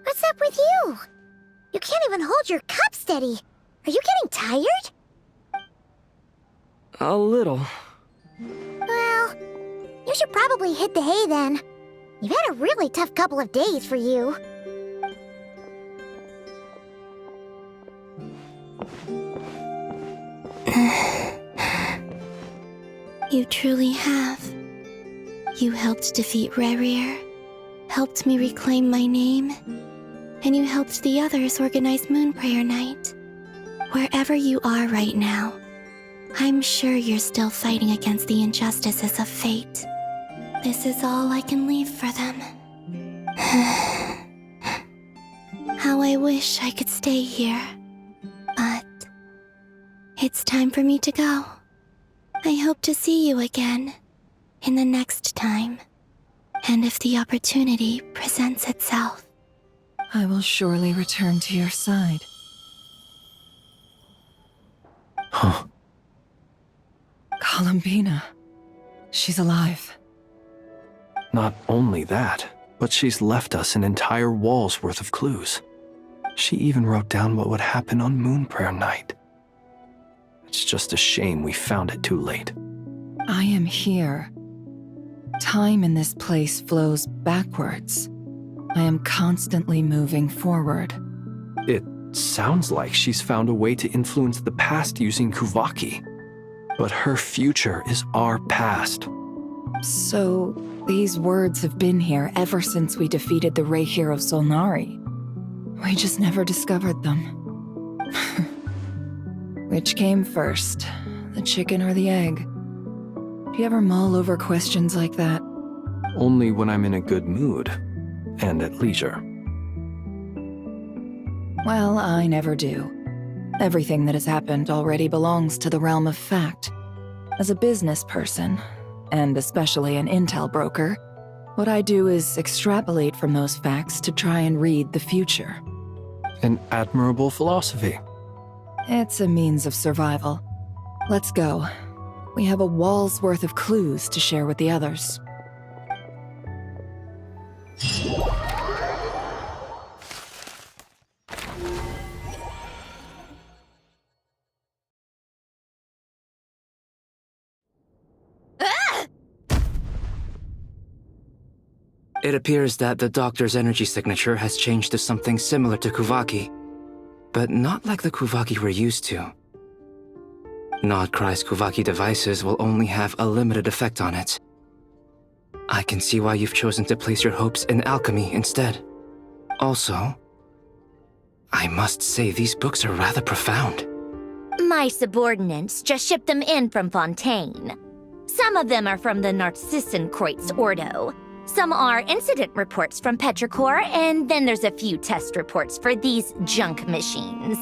[SPEAKER 6] What's up with you? You can't even hold your cup steady. Are you getting tired?
[SPEAKER 11] A little.
[SPEAKER 6] Well, you should probably hit the hay then. You've had a really tough couple of days for you.
[SPEAKER 12] You truly have. You helped defeat Rare, helped me reclaim my name, and you helped the others organize Moon Prayer Night. Wherever you are right now, I'm sure you're still fighting against the injustices of fate. This is all I can leave for them. How I wish I could stay here. But it's time for me to go. I hope to see you again in the next time. And if the opportunity presents itself.
[SPEAKER 4] I will surely return to your side.
[SPEAKER 5] Huh.
[SPEAKER 4] Columbina. She's alive.
[SPEAKER 5] Not only that, but she's left us an entire wall's worth of clues. She even wrote down what would happen on Moon Prayer Night. It's just a shame we found it too late.
[SPEAKER 4] I am here. Time in this place flows backwards. I am constantly moving forward.
[SPEAKER 5] It sounds like she's found a way to influence the past using Kuvaki. But her future is our past.
[SPEAKER 4] So, these words have been here ever since we defeated the Ray Hero Solnari. We just never discovered them. Which came first, the chicken or the egg? Do you ever mull over questions like that?
[SPEAKER 5] Only when I'm in a good mood and at leisure.
[SPEAKER 4] Well, I never do. Everything that has happened already belongs to the realm of fact. As a business person, and especially an intel broker, what I do is extrapolate from those facts to try and read the future.
[SPEAKER 5] An admirable philosophy.
[SPEAKER 4] It's a means of survival. Let's go. We have a wall's worth of clues to share with the others.
[SPEAKER 13] It appears that the doctor's energy signature has changed to something similar to Kuvaki, but not like the Kuvaki we're used to. Nod-Krai's Kuvaki devices will only have a limited effect on it. I can see why you've chosen to place your hopes in alchemy instead. Also, I must say these books are rather profound.
[SPEAKER 7] My subordinates just shipped them in from Fontaine. Some of them are from the Narcissenkreuz Ordo. Some are incident reports from Petrichor, and then there's a few test reports for these junk machines.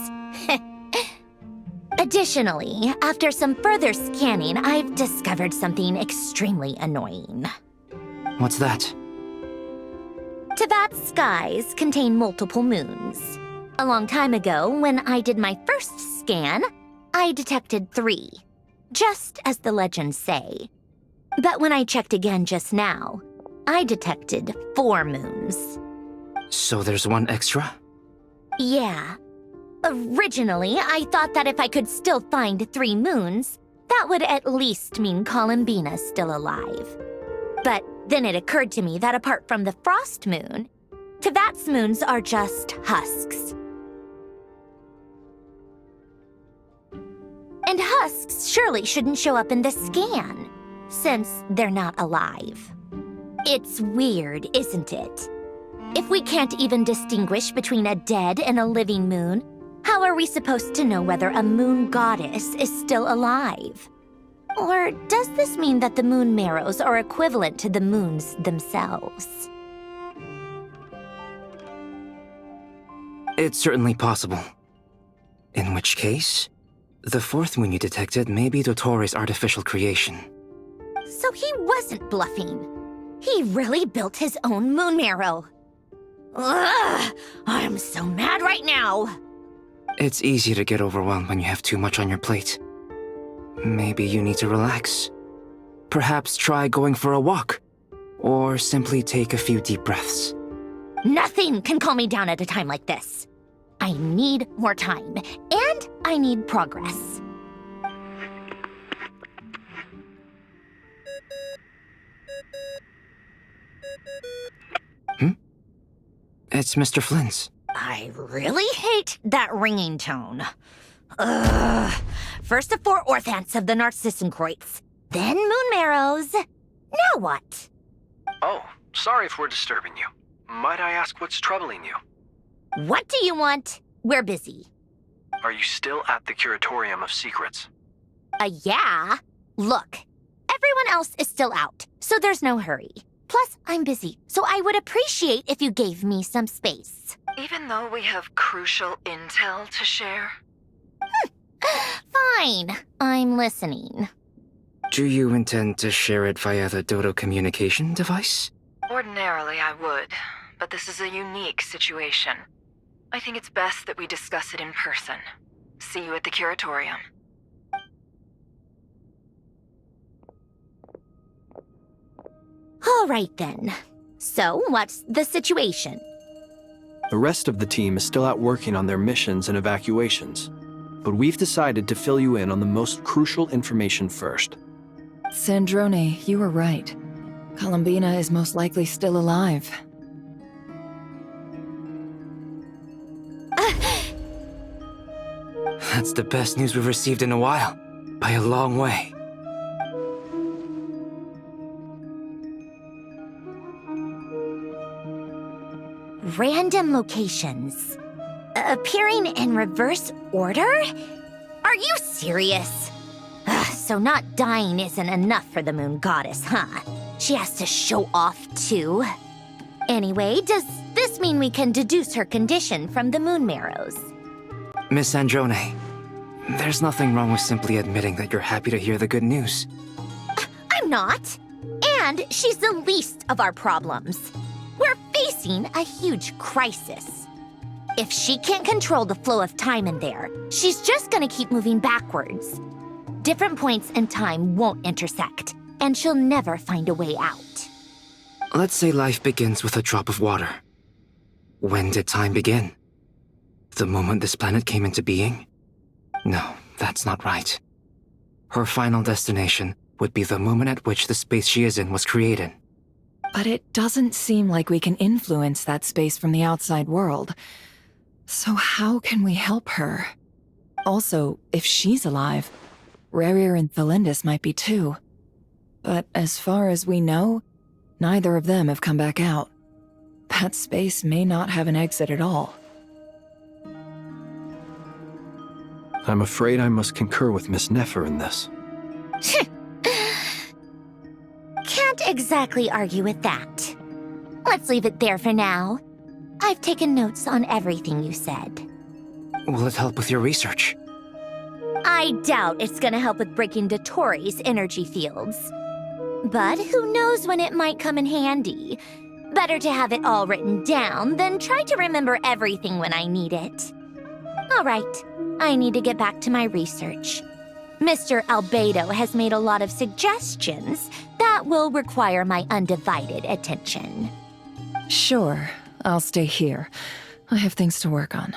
[SPEAKER 7] Additionally, after some further scanning, I've discovered something extremely annoying.
[SPEAKER 13] What's that?
[SPEAKER 7] Teyvat's skies contain multiple moons. A long time ago, when I did my first scan, I detected 3, just as the legends say. But when I checked again just now, I detected 4 moons.
[SPEAKER 13] So there's one extra?
[SPEAKER 7] Yeah. Originally, I thought that if I could still find 3 moons, that would at least mean Columbina's still alive. But then it occurred to me that apart from the frost moon, Teyvat's moons are just husks. And husks surely shouldn't show up in the scan, since they're not alive. It's weird, isn't it? If we can't even distinguish between a dead and a living moon, how are we supposed to know whether a moon goddess is still alive? Or does this mean that the moon marrows are equivalent to the moons themselves?
[SPEAKER 13] It's certainly possible. In which case, the 4th moon you detected may be Dottore's artificial creation.
[SPEAKER 7] So he wasn't bluffing. He really built his own moon marrow. Ugh! I'm so mad right now!
[SPEAKER 13] It's easy to get overwhelmed when you have too much on your plate. Maybe you need to relax. Perhaps try going for a walk, or simply take a few deep breaths.
[SPEAKER 7] Nothing can calm me down at a time like this. I need more time, and I need progress.
[SPEAKER 13] It's Mr. Flynn's.
[SPEAKER 7] I really hate that ringing tone. Ugh. First the 4 orthants of the Narcissenkreuz, then moon marrows. Now what?
[SPEAKER 5] Oh, sorry if we're disturbing you. Might I ask what's troubling you?
[SPEAKER 7] What do you want? We're busy.
[SPEAKER 5] Are you still at the Curatorium of Secrets?
[SPEAKER 7] Yeah. Look, everyone else is still out, so there's no hurry. Plus, I'm busy, so I would appreciate if you gave me some space.
[SPEAKER 4] Even though we have crucial intel to share?
[SPEAKER 7] Fine, I'm listening.
[SPEAKER 13] Do you intend to share it via the Dodo communication device?
[SPEAKER 4] Ordinarily, I would, but this is a unique situation. I think it's best that we discuss it in person. See you at the Curatorium.
[SPEAKER 7] All right then. So, what's the situation?
[SPEAKER 5] The rest of the team is still out working on their missions and evacuations, but we've decided to fill you in on the most crucial information first.
[SPEAKER 4] Sandrone, you were right. Columbina is most likely still alive.
[SPEAKER 13] That's the best news we've received in a while, by a long way.
[SPEAKER 7] Random locations. Appearing in reverse order? Are you serious? So not dying isn't enough for the moon goddess, huh? She has to show off too. Anyway, does this mean we can deduce her condition from the moon marrows?
[SPEAKER 13] Miss Androne, there's nothing wrong with simply admitting that you're happy to hear the good news.
[SPEAKER 7] I'm not. And she's the least of our problems. We're facing a huge crisis. If she can't control the flow of time in there, she's just gonna keep moving backwards. Different points in time won't intersect, and she'll never find a way out.
[SPEAKER 13] Let's say life begins with a drop of water. When did time begin? The moment this planet came into being? No, that's not right. Her final destination would be the moment at which the space she is in was created.
[SPEAKER 4] But it doesn't seem like we can influence that space from the outside world. So how can we help her? Also, if she's alive, Rerir and Thalindus might be too. But as far as we know, neither of them have come back out. That space may not have an exit at all.
[SPEAKER 5] I'm afraid I must concur with Miss Nefer in this.
[SPEAKER 7] Can't exactly argue with that. Let's leave it there for now. I've taken notes on everything you said.
[SPEAKER 13] Will it help with your research?
[SPEAKER 7] I doubt it's gonna help with breaking Dotori's energy fields. But who knows when it might come in handy. Better to have it all written down than try to remember everything when I need it. All right, I need to get back to my research. Mr. Albedo has made a lot of suggestions that will require my undivided attention.
[SPEAKER 4] Sure, I'll stay here. I have things to work on.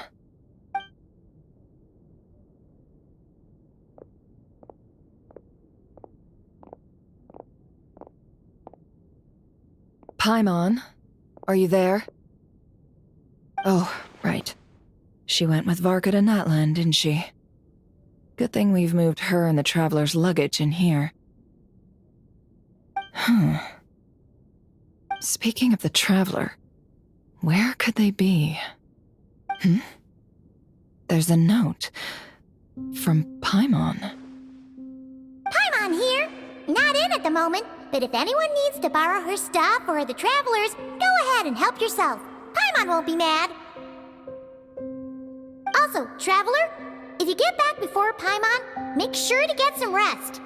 [SPEAKER 4] Paimon, are you there? Oh, right. She went with Varka to Natlan, didn't she? Good thing we've moved her and the Traveler's luggage in here. Speaking of the Traveler, where could they be? There's a note from Paimon.
[SPEAKER 6] Paimon here. Not in at the moment, but if anyone needs to borrow her stuff or the Travelers, go ahead and help yourself. Paimon won't be mad. Also, Traveler, if you get back before Paimon, make sure to get some rest.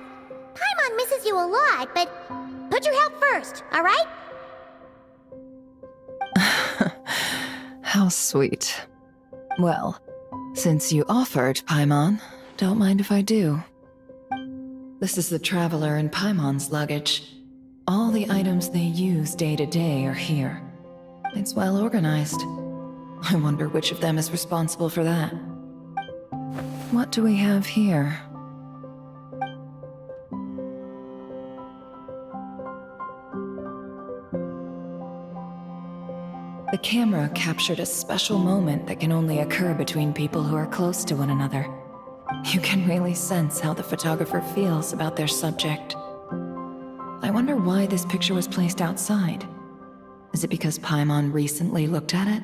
[SPEAKER 6] Paimon misses you a lot, but put your health first, all right?
[SPEAKER 4] How sweet. Well, since you offered, Paimon, don't mind if I do. This is the Traveler and Paimon's luggage. All the items they use day to day are here. It's well organized. I wonder which of them is responsible for that. What do we have here? The camera captured a special moment that can only occur between people who are close to one another. You can really sense how the photographer feels about their subject. I wonder why this picture was placed outside. Is it because Paimon recently looked at it?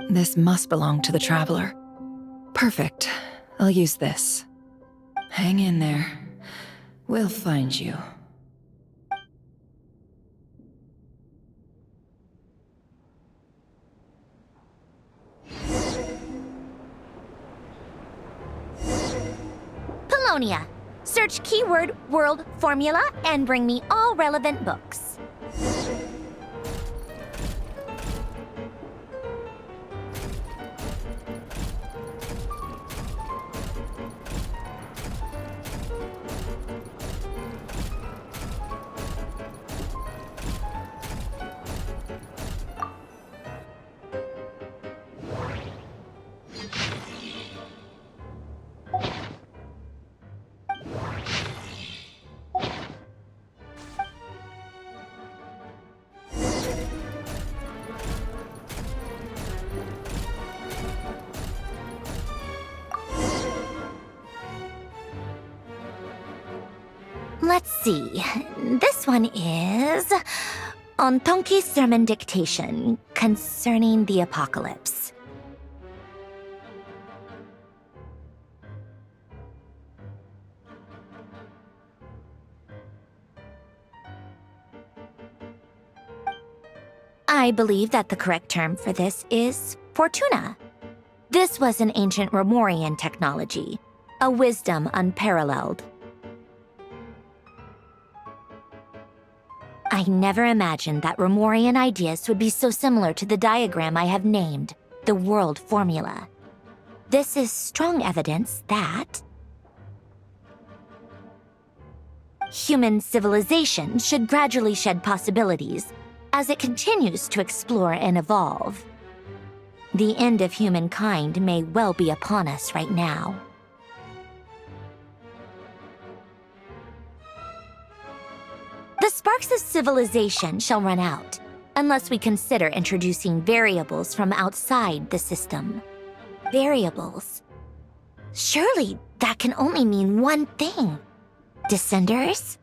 [SPEAKER 4] This must belong to the Traveler. Perfect. I'll use this. Hang in there. We'll find you.
[SPEAKER 7] Polonia. Search keyword world formula and bring me all relevant books. Let's see. This one is on Tonki's sermon dictation concerning the apocalypse. I believe that the correct term for this is Fortuna. This was an ancient Romorian technology, a wisdom unparalleled. I never imagined that Romorian ideas would be so similar to the diagram I have named, the World Formula. This is strong evidence that human civilization should gradually shed possibilities as it continues to explore and evolve. The end of humankind may well be upon us right now. The sparks of civilization shall run out, unless we consider introducing variables from outside the system. Variables? Surely that can only mean one thing. Descenders?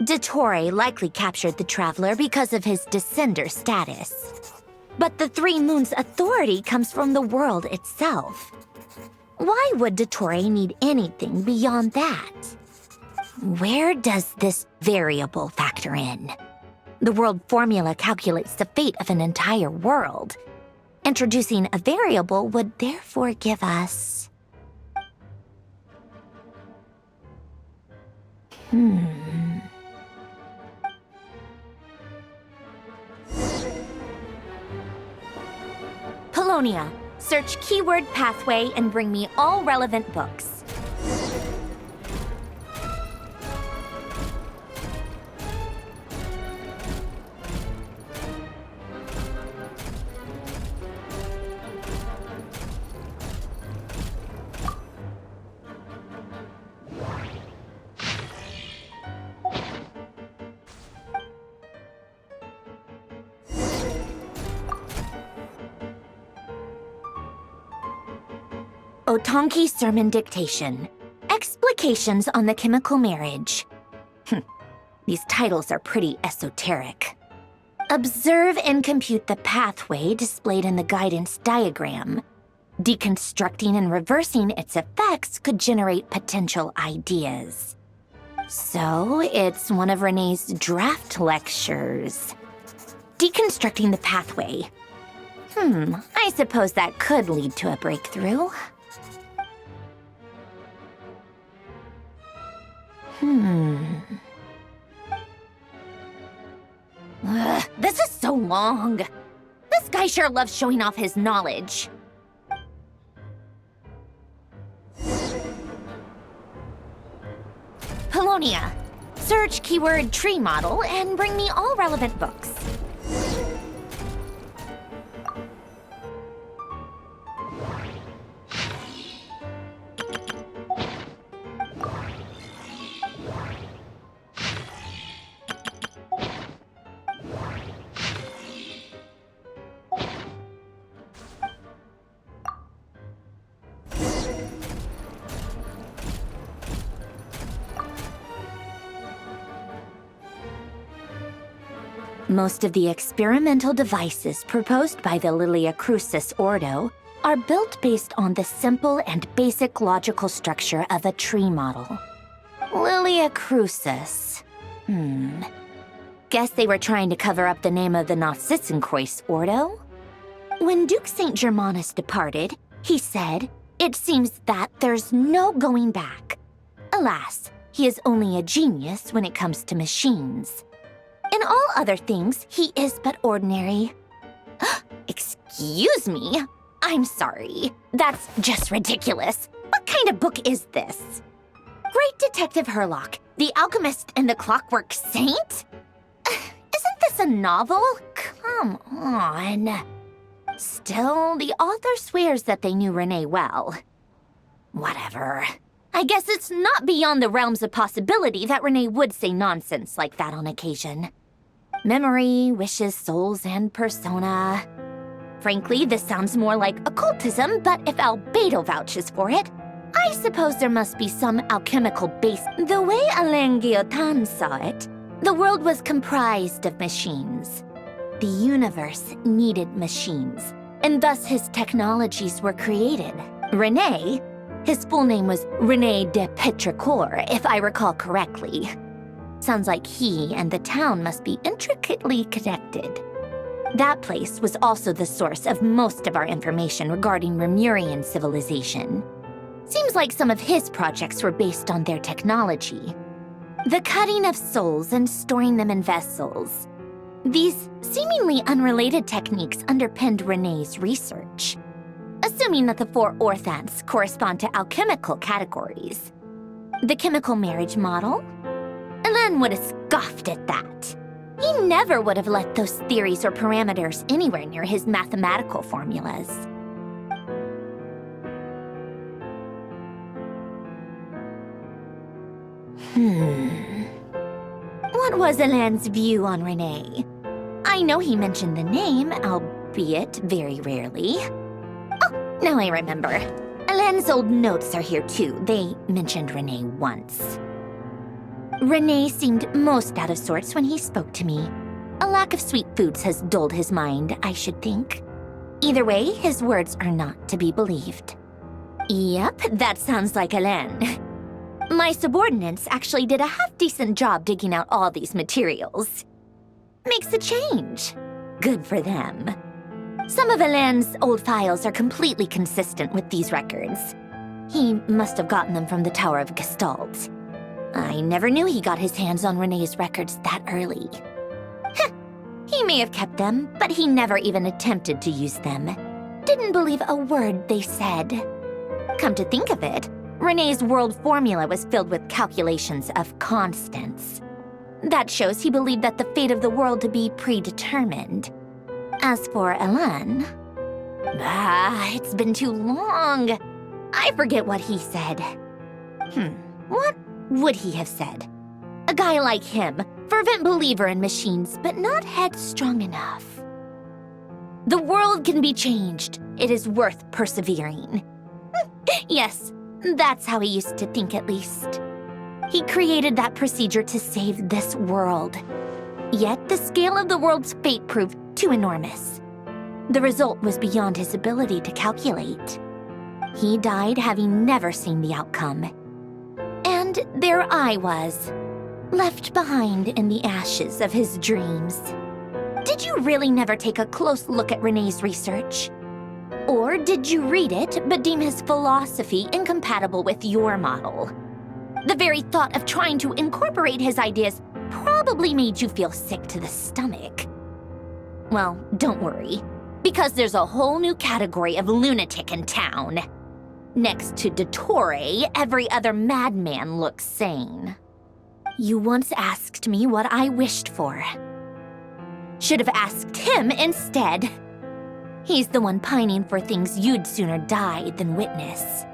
[SPEAKER 7] Dottore likely captured the Traveler because of his descender status. But the Three Moons' authority comes from the world itself. Why would Dottore need anything beyond that? Where does this variable factor in? The world formula calculates the fate of an entire world. Introducing a variable would therefore give us... Polonia, search keyword pathway and bring me all relevant books. Otonki Sermon Dictation. Explications on the Chemical Marriage. These titles are pretty esoteric. Observe and compute the pathway displayed in the guidance diagram. Deconstructing and reversing its effects could generate potential ideas. So, it's one of Renee's draft lectures. Deconstructing the pathway. I suppose that could lead to a breakthrough. This is so long. This guy sure loves showing off his knowledge. Polonia, search keyword tree model and bring me all relevant books. Most of the experimental devices proposed by the Lilia Crucis Ordo are built based on the simple and basic logical structure of a tree model. Lilia Crucis. Guess they were trying to cover up the name of the Nod-Krai Ordo? When Duke St. Germanus departed, he said, "It seems that there's no going back." Alas, he is only a genius when it comes to machines. In all other things, he is but ordinary. Excuse me? I'm sorry. That's just ridiculous. What kind of book is this? Great Detective Herlock, the Alchemist and the Clockwork Saint? Isn't this a novel? Come on. Still, the author swears that they knew Renee well. Whatever. I guess it's not beyond the realms of possibility that Renee would say nonsense like that on occasion. Memory, wishes, souls, and persona. Frankly, this sounds more like occultism, but if Albedo vouches for it, I suppose there must be some alchemical base. The way Alain Guillotin saw it, the world was comprised of machines. The universe needed machines, and thus his technologies were created. René, his full name was René de Petrichor, if I recall correctly. Sounds like he and the town must be intricately connected. That place was also the source of most of our information regarding Remurian civilization. Seems like some of his projects were based on their technology. The cutting of souls and storing them in vessels. These seemingly unrelated techniques underpinned René's research. Assuming that the 4 orthants correspond to alchemical categories. The chemical marriage model? Alain would have scoffed at that. He never would have let those theories or parameters anywhere near his mathematical formulas. What was Alain's view on René? I know he mentioned the name, albeit very rarely. Oh, now I remember. Alain's old notes are here too. They mentioned René once. René seemed most out of sorts when he spoke to me. A lack of sweet foods has dulled his mind, I should think. Either way, his words are not to be believed. Yep, that sounds like Alain. My subordinates actually did a half-decent job digging out all these materials. Makes a change. Good for them. Some of Alain's old files are completely consistent with these records. He must have gotten them from the Tower of Gestalt. I never knew he got his hands on René's records that early. Heh, he may have kept them, but he never even attempted to use them. Didn't believe a word they said. Come to think of it, René's world formula was filled with calculations of constants. That shows he believed that the fate of the world to be predetermined. As for Alain... it's been too long. I forget what he said. What would he have said? A guy like him, fervent believer in machines, but not headstrong enough. The world can be changed. It is worth persevering. Yes, that's how he used to think at least. He created that procedure to save this world. Yet the scale of the world's fate proved too enormous. The result was beyond his ability to calculate. He died having never seen the outcome. And there I was, left behind in the ashes of his dreams. Did you really never take a close look at René's research? Or did you read it but deem his philosophy incompatible with your model? The very thought of trying to incorporate his ideas probably made you feel sick to the stomach. Well, don't worry, because there's a whole new category of lunatic in town. Next to Dottore, every other madman looks sane. You once asked me what I wished for. Should have asked him instead. He's the one pining for things you'd sooner die than witness.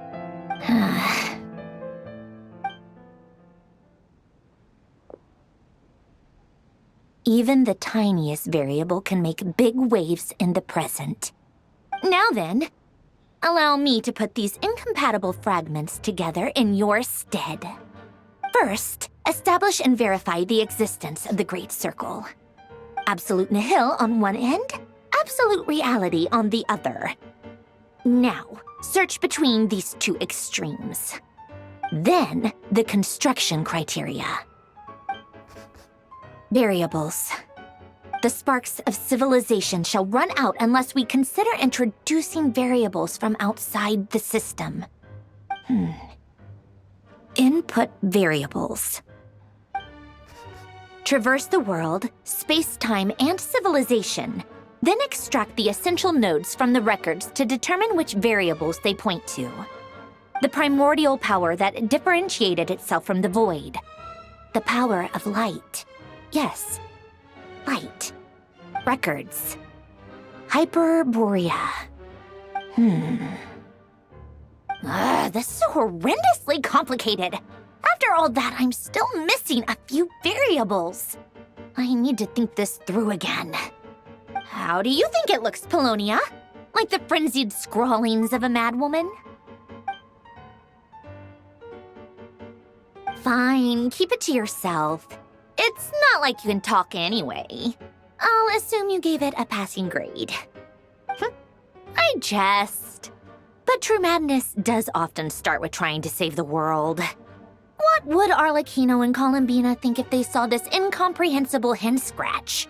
[SPEAKER 7] Even the tiniest variable can make big waves in the present. Now then, allow me to put these incompatible fragments together in your stead. First, establish and verify the existence of the Great Circle. Absolute nihil on one end, absolute reality on the other. Now, search between these two extremes. Then, the construction criteria. Variables. The sparks of civilization shall run out unless we consider introducing variables from outside the system. Input variables. Traverse the world, space-time, and civilization, then extract the essential nodes from the records to determine which variables they point to. The primordial power that differentiated itself from the void. The power of light. Yes, light. Records. Hyperborea. This is horrendously complicated. After all that, I'm still missing a few variables. I need to think this through again. How do you think it looks, Polonia? Like the frenzied scrawlings of a madwoman? fine. Keep it to yourself. It's not like you can talk anyway. I'll assume you gave it a passing grade. I jest. But true madness does often start with trying to save the world. What would Arlecchino and Columbina think if they saw this incomprehensible hen scratch?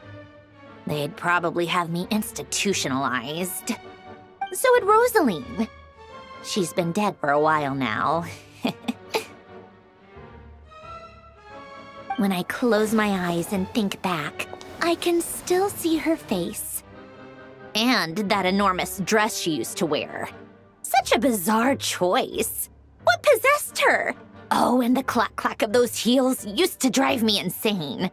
[SPEAKER 7] They'd probably have me institutionalized. So would Rosaline. She's been dead for a while now. When I close my eyes and think back, I can still see her face. And that enormous dress she used to wear. Such a bizarre choice. What possessed her? Oh, and the clack-clack of those heels used to drive me insane.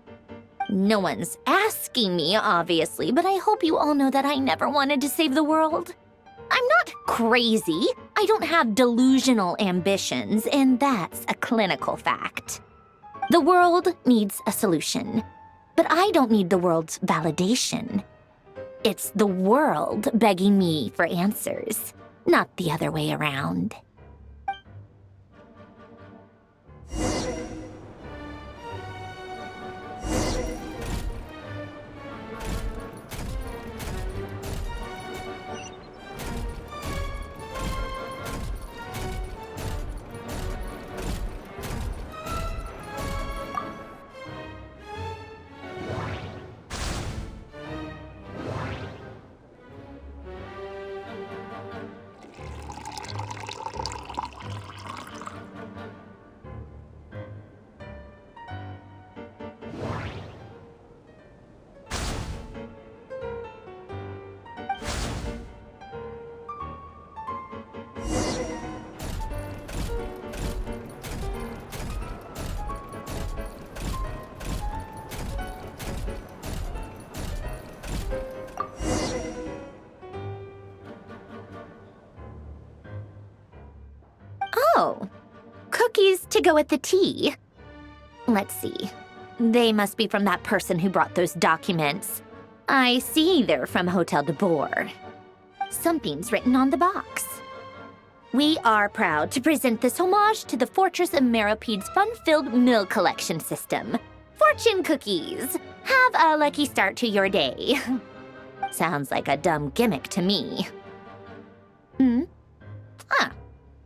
[SPEAKER 7] No one's asking me, obviously, but I hope you all know that I never wanted to save the world. I'm not crazy. I don't have delusional ambitions, and that's a clinical fact. The world needs a solution, but I don't need the world's validation. It's the world begging me for answers, not the other way around. Oh, cookies to go with the tea. Let's see. They must be from that person who brought those documents. I see they're from Hotel de Boer. Something's written on the box. We are proud to present this homage to the Fortress of Meropede's fun-filled meal collection system. Fortune cookies. Have a lucky start to your day. Sounds like a dumb gimmick to me.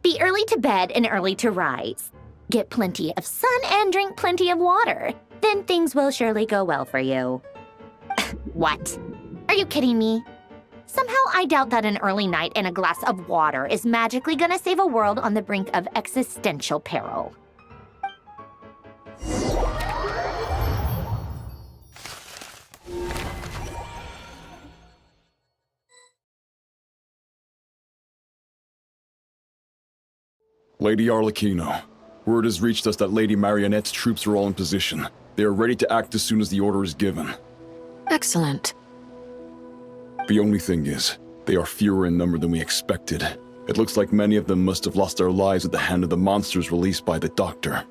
[SPEAKER 7] Be early to bed and early to rise. Get plenty of sun and drink plenty of water. Then things will surely go well for you. What? Are you kidding me? Somehow I doubt that an early night and a glass of water is magically gonna save a world on the brink of existential peril.
[SPEAKER 16] Lady Arlecchino, word has reached us that Lady Marionette's troops are all in position. They are ready to act as soon as the order is given.
[SPEAKER 1] Excellent.
[SPEAKER 16] The only thing is, they are fewer in number than we expected. It looks like many of them must have lost their lives at the hand of the monsters released by the Doctor.